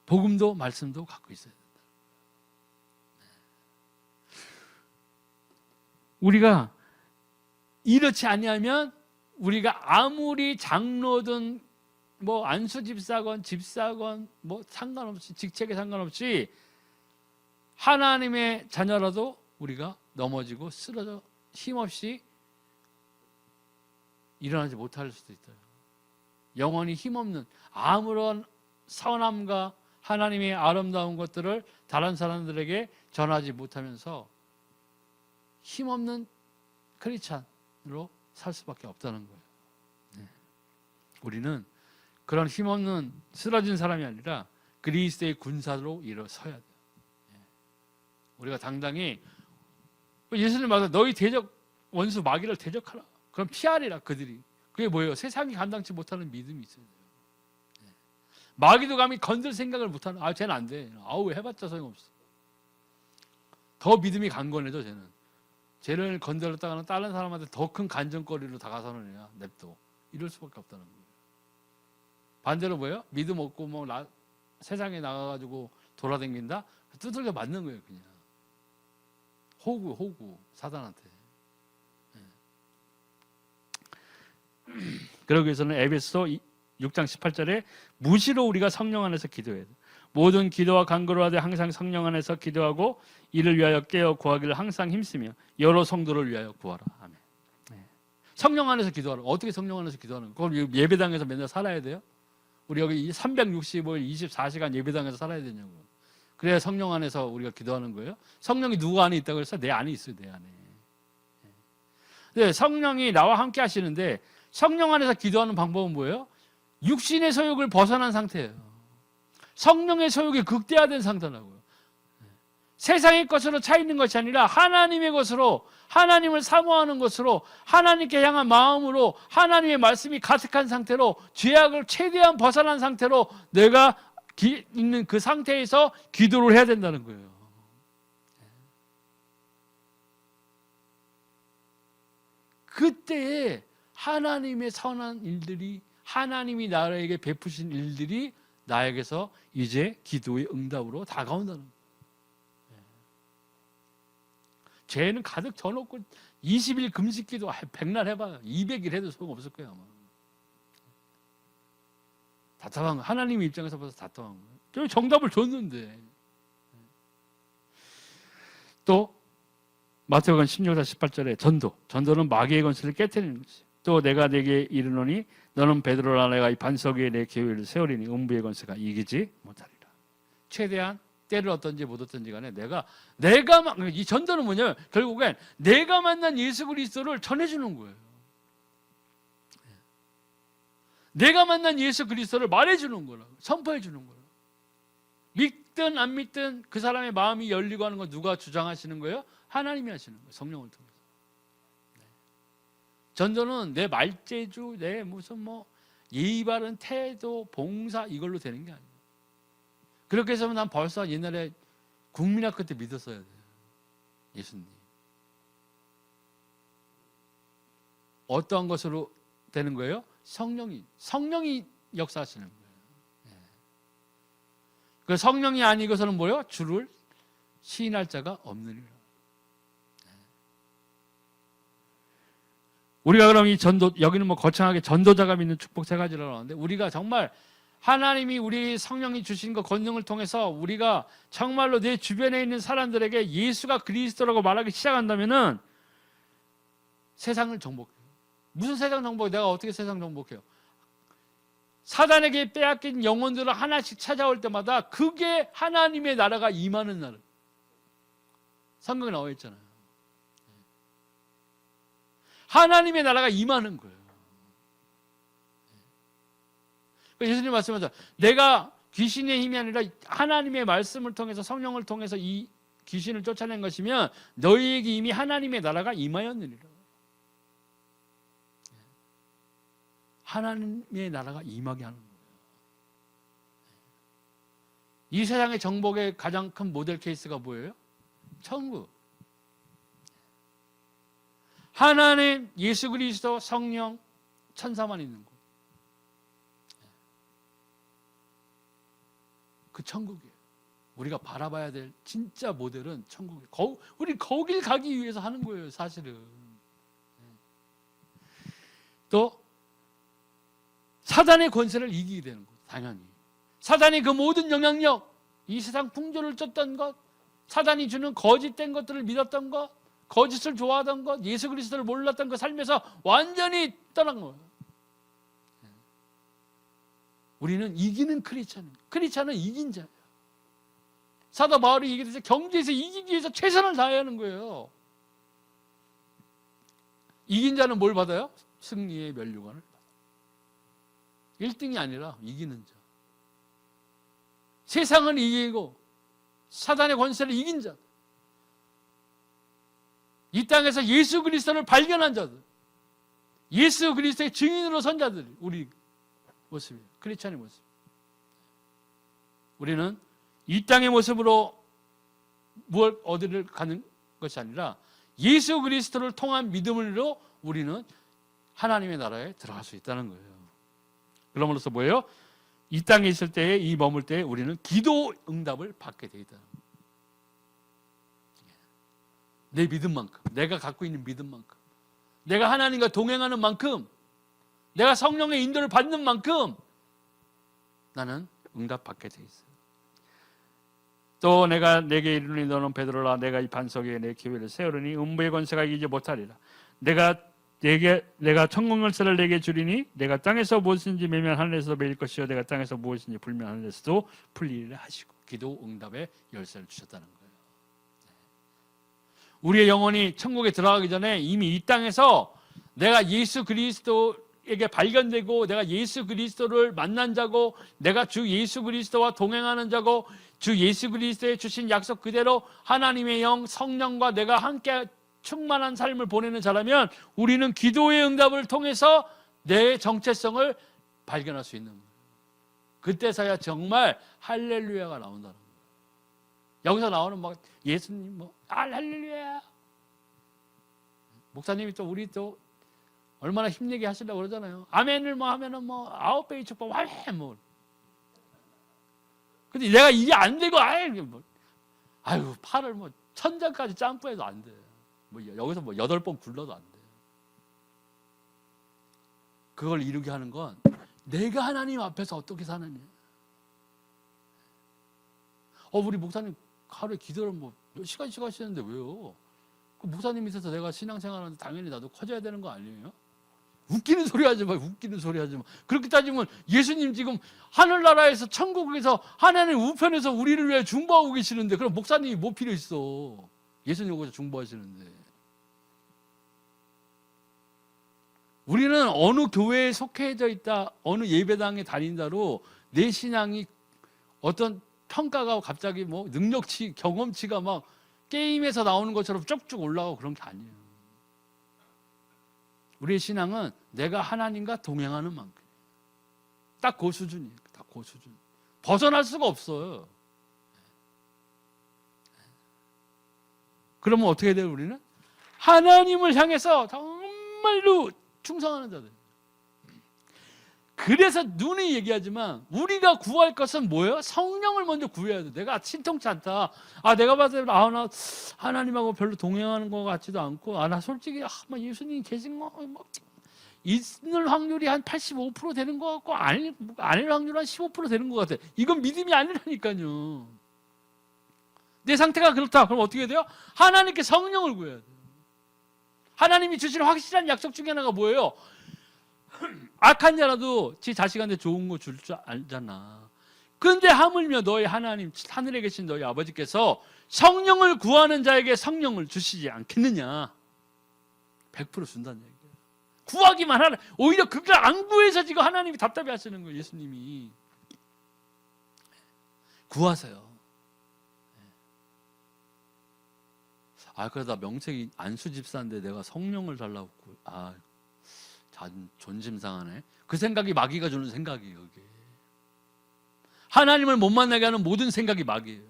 복음도 말씀도 갖고 있어야 된다. 우리가 이렇지 아니하면 우리가 아무리 장로든 뭐 안수 집사건 집사건 뭐 상관없이 직책에 상관없이 하나님의 자녀라도 우리가 넘어지고 쓰러져 힘없이 일어나지 못할 수도 있어요. 영원히 힘없는 아무런 선함과 하나님의 아름다운 것들을 다른 사람들에게 전하지 못하면서 힘없는 크리스찬으로 살 수밖에 없다는 거예요. 우리는 그런 힘없는 쓰러진 사람이 아니라 그리스도의 군사로 일어서야 돼요. 우리가 당당히 예수님 말씀 너희 대적 원수 마귀를 대적하라. 그럼 피하리라 그들이. 그게 뭐예요? 세상이 감당치 못하는 믿음이 있어야 돼요. 마귀도 감히 건들 생각을 못하는. 쟤는 안 돼. 왜 해봤자 소용없어. 더 믿음이 강건해져 쟤는. 쟤를 건드렸다가는 다른 사람한테 더 큰 간증거리로 다가서는 애야. 냅둬. 이럴 수밖에 없다는 거예요. 반대로 뭐예요? 믿음 없고 세상에 나가가지고 돌아다닌다? 두들겨 맞는 거예요 그냥. 호구 사단한테. 그러기 위해서는 에베소 6장 18절에 무시로 우리가 성령 안에서 기도해야 돼. 모든 기도와 간구를 하되 항상 성령 안에서 기도하고 이를 위하여 깨어 구하기를 항상 힘쓰며 여러 성도를 위하여 구하라. 아멘. 성령 안에서 기도하라. 어떻게 성령 안에서 기도하는 거예요? 그럼 예배당에서 맨날 살아야 돼요? 우리 여기 365일 24시간 예배당에서 살아야 되냐고. 그래야 성령 안에서 우리가 기도하는 거예요? 성령이 누구 안에 있다고 해서 내 안에 있어요. 내 안에. 네, 성령이 나와 함께 하시는데 성령 안에서 기도하는 방법은 뭐예요? 육신의 소욕을 벗어난 상태예요. 성령의 소욕이 극대화된 상태라고요. 세상의 것으로 차 있는 것이 아니라 하나님의 것으로, 하나님을 사모하는 것으로, 하나님께 향한 마음으로 하나님의 말씀이 가득한 상태로 죄악을 최대한 벗어난 상태로 내가 있는 그 상태에서 기도를 해야 된다는 거예요. 그때에 하나님의 선한 일들이, 하나님이 나에게 베푸신 일들이 나에게서 이제 기도의 응답으로 다가온다는 거예요. 죄는 가득 져놓고 20일 금식기도 백날 해봐요. 200일 해도 소용없을 거예요 아마. 답답한 거예요. 하나님의 입장에서 봐서 답답한 거예요. 정답을 줬는데. 또 마태복음 16장 18절에 전도는 마귀의 권세를 깨뜨리는 거지. 또 내가 내게 이르노니 너는 베드로라. 내가 이 반석 위에 내 교회를 세우리니 음부의 권세가 이기지 못하리라. 최대한 때를 얻든지 못 얻든지 간에 이 전도는 뭐냐면 결국엔 내가 만난 예수 그리스도를 전해주는 거예요. 내가 만난 예수 그리스도를 말해주는 거라고, 선포해주는 거라고. 믿든 안 믿든 그 사람의 마음이 열리고 하는 건 누가 주장하시는 거예요? 하나님이 하시는 거예요. 성령을 통해서. 전도는 내 말재주, 내 무슨 뭐 예의 바른 태도, 봉사 이걸로 되는 게 아니에요. 그렇게 해서 난 벌써 옛날에 국민학교 때 믿었어야 돼요. 예수님. 어떠한 것으로 되는 거예요? 성령이 역사하시는 거예요. 그 성령이 아니고서는 뭐예요? 주를 시인할 자가 없느니라. 우리가 그럼 이 전도, 여기는 뭐 거창하게 전도자가 믿는 축복 세 가지라고 하는데, 우리가 정말 하나님이 우리 성령이 주신 그 권능을 통해서 우리가 정말로 내 주변에 있는 사람들에게 예수가 그리스도라고 말하기 시작한다면은 세상을 정복해요. 무슨 세상 정복해요? 내가 어떻게 세상 정복해요? 사단에게 빼앗긴 영혼들을 하나씩 찾아올 때마다 그게 하나님의 나라가 임하는 나라. 성경에 나와 있잖아요. 하나님의 나라가 임하는 거예요. 예수님 말씀하셨죠. 내가 귀신의 힘이 아니라 하나님의 말씀을 통해서, 성령을 통해서 이 귀신을 쫓아낸 것이면 너희에게 이미 하나님의 나라가 임하였느니라. 하나님의 나라가 임하게 하는 거예요. 이 세상의 정복의 가장 큰 모델 케이스가 뭐예요? 천국. 하나님, 예수 그리스도, 성령, 천사만 있는 곳. 그 천국이에요. 우리가 바라봐야 될 진짜 모델은 천국이에요. 우리 거길 가기 위해서 하는 거예요, 사실은. 또 사단의 권세를 이기게 되는 것, 당연히. 사단이 그 모든 영향력, 이 세상 풍조를 쫓던 것, 사단이 주는 거짓된 것들을 믿었던 것, 거짓을 좋아하던 것, 예수 그리스도를 몰랐던 그 삶에서 완전히 떠난 거예요. 우리는 이기는 크리스찬은 이긴 자예요. 사도 바울이 얘기했듯이 경제에서 이기기 위해서 최선을 다해야 하는 거예요. 이긴 자는 뭘 받아요? 승리의 면류관을 받아요. 1등이 아니라 이기는 자. 세상을 이기고 사단의 권세를 이긴 자. 이 땅에서 예수 그리스도를 발견한 자들, 예수 그리스도의 증인으로 선 자들이 우리 모습이에요. 크리스찬의 모습. 우리는 이 땅의 모습으로 무엇 어디를 가는 것이 아니라 예수 그리스도를 통한 믿음으로 우리는 하나님의 나라에 들어갈 수 있다는 거예요. 그럼으로써 뭐예요? 이 땅에 있을 때에, 이 머물 때에 우리는 기도 응답을 받게 되어 있다는 거예요. 내 믿음만큼, 내가 갖고 있는 믿음만큼, 내가 하나님과 동행하는 만큼, 내가 성령의 인도를 받는 만큼 나는 응답받게 돼 있어요. 또 내가 내게 이르노니 너는 베드로라, 내가 이 반석 위에 내 교회를 세우리니 음부의 권세가 이기지 못하리라. 내가 천국 열쇠를 내게 주리니 내가 땅에서 무엇인지 매면 하늘에서 매일 것이요 내가 땅에서 무엇인지 풀면 하늘에서도 풀리리라 하시고 기도 응답의 열쇠를 주셨다는 거예요. 우리의 영혼이 천국에 들어가기 전에 이미 이 땅에서 내가 예수 그리스도에게 발견되고 내가 예수 그리스도를 만난 자고 내가 주 예수 그리스도와 동행하는 자고 주 예수 그리스도에 주신 약속 그대로 하나님의 영 성령과 내가 함께 충만한 삶을 보내는 자라면 우리는 기도의 응답을 통해서 내 정체성을 발견할 수 있는 거예요. 그때서야 정말 할렐루야가 나온다는 거예요. 여기서 나오는 막 예수님 뭐 할렐루야 목사님이 또 우리 또 얼마나 힘내게 하시려고 그러잖아요. 아멘을 뭐 하면은 뭐 9배의 축복 할래 뭐. 근데 내가 이게 안 되고 아유 팔을 뭐 1000장까지 점프해도 안 돼. 뭐 여기서 뭐 8번 굴러도 안 돼. 그걸 이루게 하는 건 내가 하나님 앞에서 어떻게 사느냐. 우리 목사님 하루에 기도를 뭐 몇 시간씩 하시는데 왜요? 그 목사님 있어서 내가 신앙생활하는데 당연히 나도 커져야 되는 거 아니에요? 웃기는 소리 하지 마. 웃기는 소리 하지 마. 그렇게 따지면 예수님 지금 하늘나라에서 천국에서 하나님 우편에서 우리를 위해 중보하고 계시는데 그럼 목사님이 뭐 필요 있어? 예수님 여기서 중보하시는데. 우리는 어느 교회에 속해져 있다, 어느 예배당에 다닌다로 내 신앙이 어떤 평가가 갑자기 뭐 능력치, 경험치가 막 게임에서 나오는 것처럼 쭉쭉 올라가고 그런 게 아니에요. 우리의 신앙은 내가 하나님과 동행하는 만큼 딱 그 수준이에요. 딱 그 수준. 벗어날 수가 없어요. 그러면 어떻게 돼요? 우리는 하나님을 향해서 정말로 충성하는 자들. 그래서 눈이 얘기하지만 우리가 구할 것은 뭐예요? 성령을 먼저 구해야 돼. 내가 신통치 않다. 내가 봤을 때 나 하나님하고 별로 동행하는 것 같지도 않고 나 솔직히 막 예수님 계신 거 뭐, 있을 확률이 한 85% 되는 것 같고 아닐 확률 한 15% 되는 것 같아. 이건 믿음이 아니라니까요. 내 상태가 그렇다. 그럼 어떻게 돼요? 하나님께 성령을 구해야 돼요. 하나님이 주시는 확실한 약속 중에 하나가 뭐예요? 악한 자라도 지 자식한테 좋은 거 줄 줄 알잖아. 그런데 하물며 너희 하나님 하늘에 계신 너희 아버지께서 성령을 구하는 자에게 성령을 주시지 않겠느냐. 100% 준다는 얘기예요. 구하기만 하라. 오히려 그걸 안 구해서 지금 하나님이 답답해 하시는 거예요. 예수님이. 구하세요. 그러다 명색이 안수 집사인데 내가 성령을 달라고 존심 상하네. 그 생각이 마귀가 주는 생각이에요. 이게. 하나님을 못 만나게 하는 모든 생각이 마귀예요.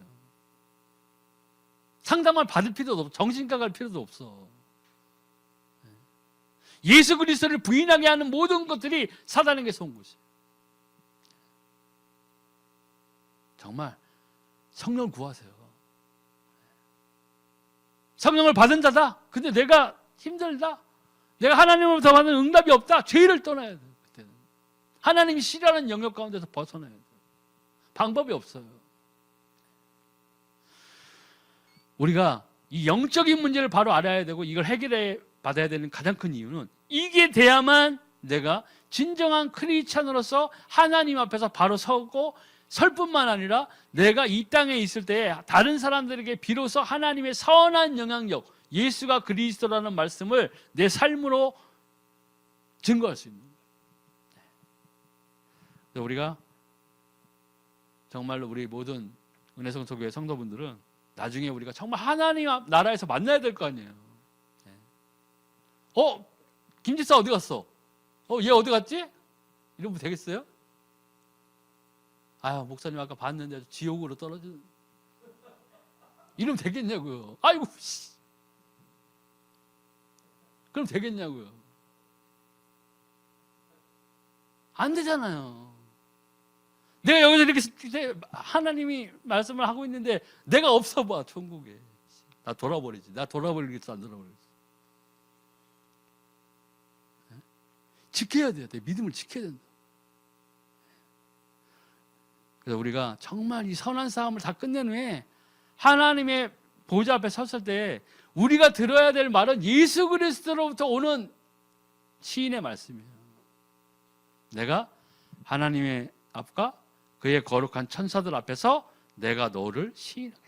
상담을 받을 필요도 없어. 정신과 갈 필요도 없어. 예수 그리스도를 부인하게 하는 모든 것들이 사단에게서 온 것이에요. 정말 성령을 구하세요. 성령을 받은 자다. 근데 내가 힘들다. 내가 하나님으로부터 받는 응답이 없다. 죄를 떠나야 돼요. 그때는 하나님이 싫어하는 영역 가운데서 벗어나야 돼요. 방법이 없어요. 우리가 이 영적인 문제를 바로 알아야 되고 이걸 해결해 받아야 되는 가장 큰 이유는 이게 돼야만 내가 진정한 크리스찬으로서 하나님 앞에서 바로 서고 설 뿐만 아니라 내가 이 땅에 있을 때 다른 사람들에게 비로소 하나님의 선한 영향력, 예수가 그리스도라는 말씀을 내 삶으로 증거할 수 있는 거예요. 우리가 정말로 우리 모든 은혜성소교회 성도분들은 나중에 우리가 정말 하나님 나라에서 만나야 될 거 아니에요. 김집사 어디 갔어? 얘 어디 갔지? 이러면 되겠어요? 목사님 아까 봤는데 지옥으로 떨어지는. 이러면 되겠냐고요. 아이고 씨. 그럼 되겠냐고요. 안 되잖아요. 내가 여기서 이렇게 하나님이 말씀을 하고 있는데 내가 없어 봐 천국에. 나 돌아버리지. 나 돌아버리겠어 안 돌아버리겠어. 지켜야 돼요. 내 믿음을 지켜야 된다. 그래서 우리가 정말 이 선한 싸움을 다 끝낸 후에 하나님의 보좌 앞에 섰을 때 우리가 들어야 될 말은 예수 그리스도로부터 오는 시인의 말씀이에요. 내가 하나님의 앞과 그의 거룩한 천사들 앞에서 내가 너를 시인하겠다.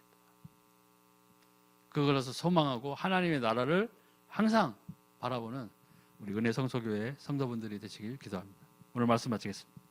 그것을 소망하고 하나님의 나라를 항상 바라보는 우리 은혜성소교회 성도분들이 되시길 기도합니다. 오늘 말씀 마치겠습니다.